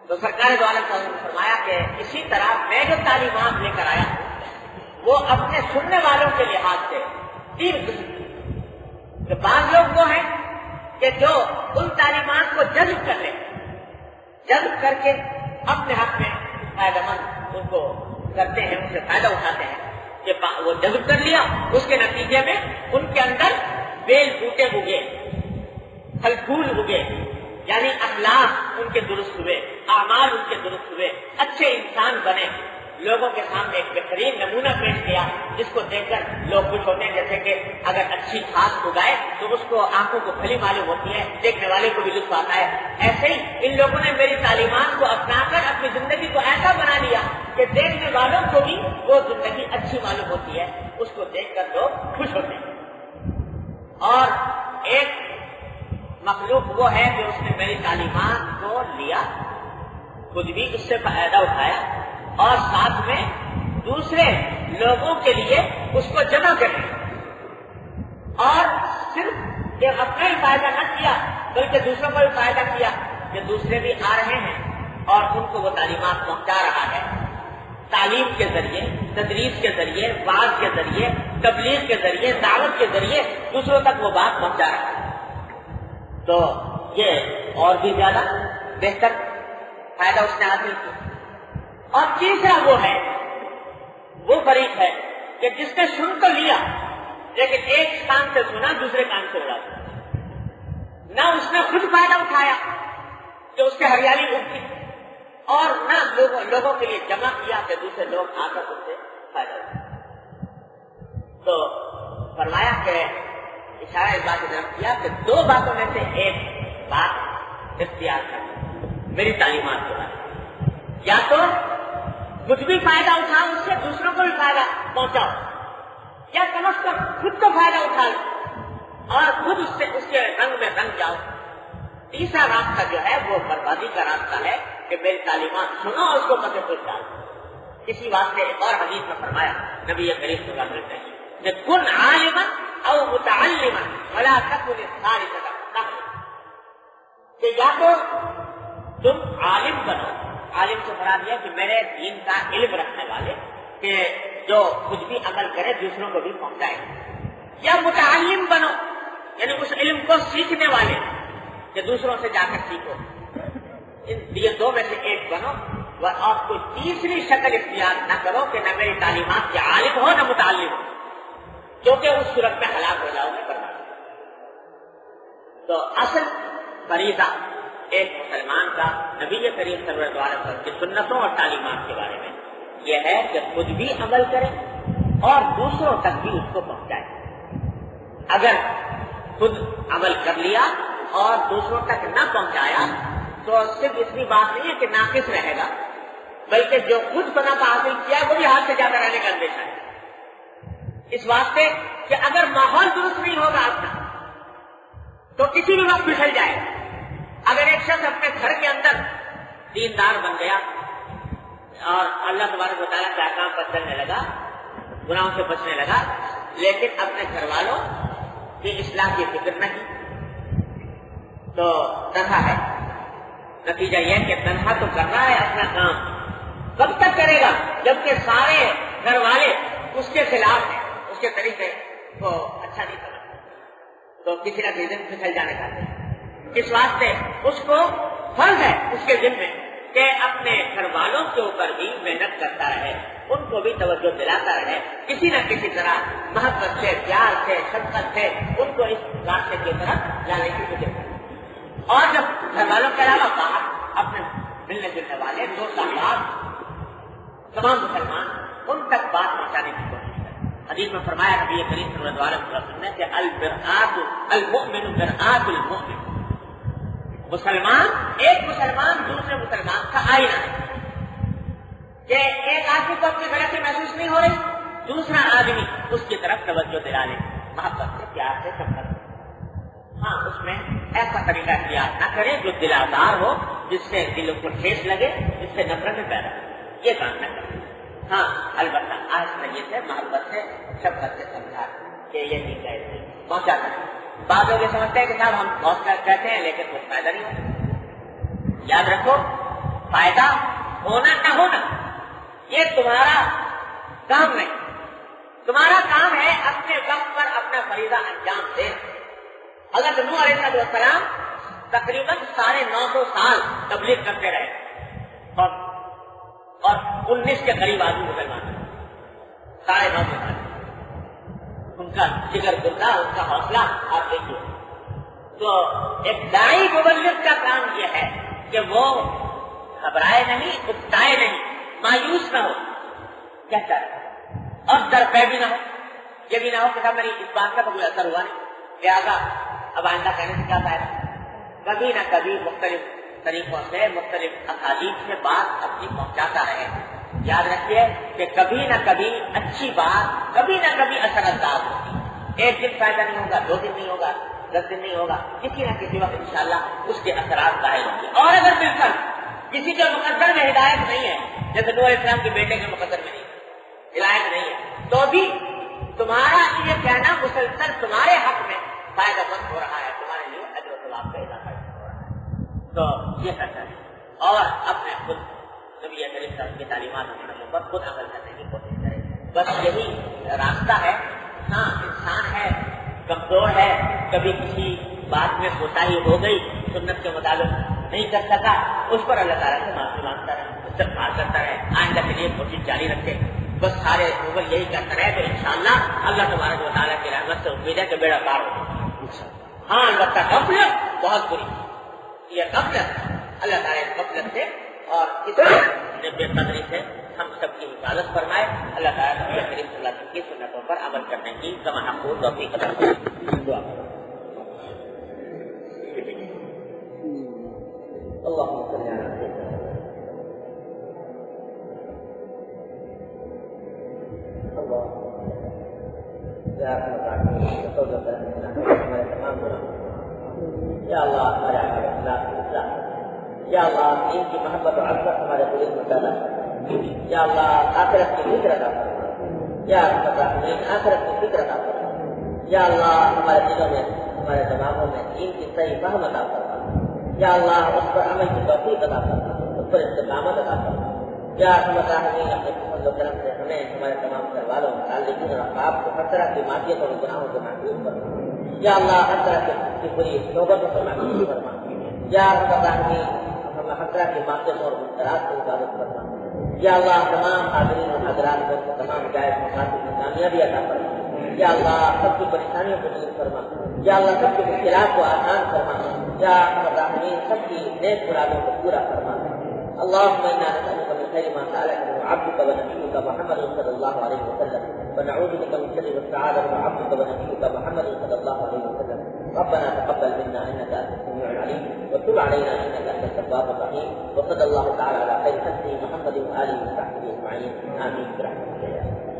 تو سرکار دو عالم نے فرمایا کہ اسی طرح میں جو تعلیمات لے کر آیا وہ اپنے سننے والوں کے لحاظ سے 3 قسم کہ بعض لوگ وہ ہیں کہ جو ان تعلیمات کو جذب کر لیں، جذب کر کے اپنے حق میں فائدہ مند ان کو کرتے ہیں، ان سے فائدہ اٹھاتے ہیں کہ وہ جذب کر لیا، اس کے نتیجے میں ان کے اندر بیل بوٹے اگے، پھل پھول اگے، یعنی اخلاق ان کے درست ہوئے، اعمال ان کے درست ہوئے، اچھے انسان بنے، لوگوں کے سامنے ایک بہترین نمونہ پیش کیا جس کو دیکھ کر لوگ خوش ہوتے ہیں. جیسے کہ اگر اچھی گھاس اگائے تو اس کو آنکھوں کو پھلی معلوم ہوتی ہے، دیکھنے والے کو بھی لطف آتا ہے. ایسے ہی ان لوگوں نے میری تعلیمات کو اپنا کر اپنی زندگی کو ایسا بنا لیا کہ دیکھنے والوں کو بھی وہ زندگی اچھی معلوم ہوتی ہے، اس کو دیکھ کر لوگ خوش ہوتے ہیں. اور ایک مخلوق وہ ہے کہ اس نے میری تعلیمات کو لیا، خود بھی اس سے فائدہ اٹھایا اور ساتھ میں دوسرے لوگوں کے لیے اس کو جمع کرے، اور صرف یہ اپنا ہی فائدہ نہ کیا بلکہ دوسروں کو بھی فائدہ کیا کہ دوسرے بھی آ رہے ہیں اور ان کو وہ تعلیمات پہنچا رہا ہے. تعلیم کے ذریعے، تدریس کے ذریعے، وعظ کے ذریعے، تبلیغ کے ذریعے، دعوت کے ذریعے دوسروں تک وہ بات پہنچا رہا ہے. تو یہ اور بھی زیادہ بہتر فائدہ اس نے حاصل کیا. اور تیسرا وہ ہے، وہ فریق ہے کہ جس نے سن تو لیا لیکن ایک کان سے سنا دوسرے کان سے اڑا دیا، نہ اس نے خود فائدہ اٹھایا کہ اس کے ہریالی اگتی، اور نہ لوگوں کے لیے جمع کیا کہ دوسرے لوگ آ کر اس سے فائدہ اٹھائے. تو فرمایا کہ اشارہ اس بات کی طرف کیا کہ 2 باتوں میں سے ایک بات اختیار کرنا میری تعلیمات کے بارے میں، یا تو خود بھی فائدہ اٹھاؤ اس سے، دوسروں کو بھی فائدہ پہنچاؤ، یا کم از کم خود کو فائدہ اٹھا لو اور خود اس کے رنگ میں رنگ جاؤ. تیسرا راستہ جو ہے وہ بربادی کا راستہ ہے کہ میری تعلیمات سنو اور اس کو پتے پوچھ ڈالو. اسی واسطے ایک اور حدیث میں فرمایا نبی کریم صلی اللہ علیہ وسلم کہ کن عالما او متعلما ولا تکن ثالثا، کہ یا تو تم عالم بنو، عالم سے مراد یہ کہ میرے دین کا علم رکھنے والے کہ جو خود بھی عمل کرے دوسروں کو بھی پہنچائے، یا متعلم بنو یعنی اس علم کو سیکھنے والے کہ دوسروں سے جا کر سیکھو. یہ 2 میں سے ایک بنو، اور کوئی تیسری شکل اختیار نہ کرو کہ نہ میری تعلیمات کے عالم ہو نہ متعلم ہو، کیونکہ اس صورت میں ہلاک ہو جاؤ گے برباد. تو اصل فریضہ ایک مسلمان کا نبی کریم صلی اللہ علیہ وسلم کی سنتوں اور تعلیمات کے بارے میں یہ ہے کہ خود بھی عمل کرے اور دوسروں تک بھی اس کو پہنچائے. اگر خود عمل کر لیا اور دوسروں تک نہ پہنچایا تو صرف اتنی بات نہیں ہے کہ ناقص رہے گا، بلکہ جو خود فنا کا حاصل کیا وہ بھی ہاتھ سے زیادہ رہنے کا اندیشہ ہے. اس واسطے کہ اگر ماحول درست نہیں ہوگا اپنا تو کسی بھی وقت پھسل جائے. اگر ایک شخص اپنے گھر کے اندر دیندار بن گیا اور اللہ تبارک و تعالیٰ کے احکام پر چلنے لگا، گناہوں سے بچنے لگا، لیکن اپنے گھر والوں کی اصلاح کی فکر نہیں، تو تنہا ہے. نتیجہ یہ کہ تنہا تو کر رہا ہے اپنا کام کب تک کرے گا جبکہ سارے گھر والے اس کے خلاف ہیں، اس کے طریقے کو اچھا نہیں سمجھتے، تو کسی نہ کسی دن پھسل جانے چاہتے ہیں۔ اس واسطے اس کو فرض ہے اس کے ذمہ کہ اپنے گھر والوں کے اوپر بھی محنت کرتا رہے، ان کو بھی توجہ دلاتا رہے، کسی نہ کسی طرح محبت سے، پیار سے، شفقت سے ان کو اس راستے کی طرف لانے کی کوشش کرے۔ اور جب گھر والوں کے علاوہ باہر اپنے ملنے جلنے والے دوست احباب تمام مسلمان ان تک بات پہنچانے کی کوشش کریں۔ حدیث میں فرمایا نبی کریم صلی اللہ علیہ وسلم نے کہ المرآۃ المؤمن مرآۃ المؤمن، مسلمان ایک مسلمان دوسرے مسلمان کا آئینہ ہے، کہ ایک آدمی کو اپنی غلطی محسوس نہیں ہو رہی، دوسرا آدمی اس کی طرف توجہ دلا لے، محبت سے، پیار سے، شفقت سے۔ ہاں اس میں ایسا طریقہ اختیار نہ کرے جو دل آزار ہو، جس سے دلوں کو ٹھیس لگے، جس سے نفرت پیدا ہو، یہ کام نہ کرے۔ ہاں البتہ آہستگی سے، محبت سے، شفقت سے سمجھا کہ یہ نہیں کہتے پہنچا کر۔ بعض لوگ یہ سمجھتے ہیں کہ صاحب ہم بہت کہتے ہیں لیکن کچھ فائدہ نہیں ہوتا۔ یاد رکھو، فائدہ ہونا نہ ہونا یہ تمہارا کام نہیں، تمہارا کام ہے اپنے وقت پر اپنا فریضہ انجام دے۔ حضرت نوح علیہ السلام تقریباً 950 سال تبلیغ کرتے رہے اور 19 کے قریب آدمی مسلمان ہیں، 950 سال۔ ان کا جگر گردہ، ان کا حوصلہ آپ دیکھیے۔ تو ایک داعی مبلغ کا کام یہ ہے کہ وہ گھبرائے نہیں، اکتائے نہیں، مایوس نہ ہو، کہتا ہے اور درپے بھی نہ ہو، یہ بھی نہ ہو کہ صاحب میری اس بات کا تو کوئی اثر ہوا نہیں، لہٰذا اب آئندہ کہنے سے کیا فائدہ۔ کبھی نہ کبھی مختلف طریقوں سے، مختلف اسالیب سے بات اپنی پہنچاتا رہے۔ یاد رکھیے کہ کبھی نہ کبھی اچھی بات کبھی نہ کبھی اثر انداز ہوتی، ایک دن فائدہ نہیں ہوگا، 2 دن نہیں ہوگا، 10 دن نہیں ہوگا، کسی نہ کسی وقت انشاءاللہ اس کے اثرات ظاہر ہوں گے۔ اور اگر بالکل کسی کے مقدر میں ہدایت نہیں ہے، جیسے نوح علیہ السلام کے بیٹے کے مقدر میں نہیں ہے، ہدایت نہیں ہے، تو بھی تمہارا یہ کہنا مسلسل تمہارے حق میں فائدہ مند ہو رہا ہے، تمہارے لیے اجر و ثواب کا اضافہ ہو رہا ہے۔ تو یہ کرتا ہے اور اپنے خود نبی کریم صلی اللہ علیہ وسلم کی تعلیمات پر خود عمل کرنے کی کوشش کرے، بس یہی راستہ ہے۔ ہاں انسان ہے، کمزور ہے، کبھی کسی بات میں کوتاہی ہو گئی، سنت کے مطابق نہیں کر سکا، اس پر اللہ تعالیٰ سے معافی مانگتا رہے، استغفار کرتا رہے، آئندہ کے لیے کوشش جاری رکھے، بس سارے عمر یہی کرتا رہے تو انشاءاللہ اللہ تبارک و تعالیٰ کی رحمت سے امید ہے کہ بیڑا پار ہوگا۔ ہاں البتہ غفلت بہت بری، یہ غفلت اللہ تعالیٰ اس غفلت سے اور اس بے قدری سے ہم سب کی حفاظت فرمائے۔ اللہ تعالیٰ نبی کریم صلی اللہ علیہ وسلم کی سنتوں پر عمل کرنے کی تمنا کو توفیق عطا فرمائے۔ دعا اللهم صل على سيدنا اللہ یا اللہ ہمارے اخلاق، یا اللہ ان کی محبت و عظمت ہمارے دل میں پیدا کر، یا اللہ آخرت کی فکر عطا فرما، یا آخرت کی فکر عطا فرما، یا اللہ ہمارے دلوں میں، ہمارے دماغوں میں ان کی صحیح فہم عطا فرما، یا اللہ اس پر عمل کی توفیق عطا فرما، اس پر استقامت عطا فرما، یا الراحمین اپنے فضل و کرم سے ہمیں، ہمارے تمام گھر والوں، متعلقین اور احباب کو ہر طرح کی معصیت اور گناہوں سے محفوظ فرما، یا اللہ ہر طرح کی بری نوبتوں سے محفوظ فرما، یا الراحمین ہمیں ہر طرح کی معصیت اور منکرات سے حفاظت فرما، یا اللہ تمام حاضرین اور حاضرات کو تمام جائز مقاصد میں کامیابی عطا فرما، یا اللہ سب کی پریشانیوں کو دور فرما، یا اللہ سب کی مشکلات کو آسان فرما، یا الراحمین سب کی نیک مرادوں کو پورا فرما۔ اللهم انا نسالك من خير ما سالك منه عبدك ونبيك محمد صلى الله عليه وسلم، ونعوذ بك من شر ما استعاذك منه عبدك ونبيك محمد صلى الله عليه وسلم. ربنا تقبل منا انك انت السميع العليم وتب علينا انك انت التواب الرحيم، وصلى الله تعالى على خير خلقه محمد واله وصحبه اجمعين، امين برحمتك يا رب.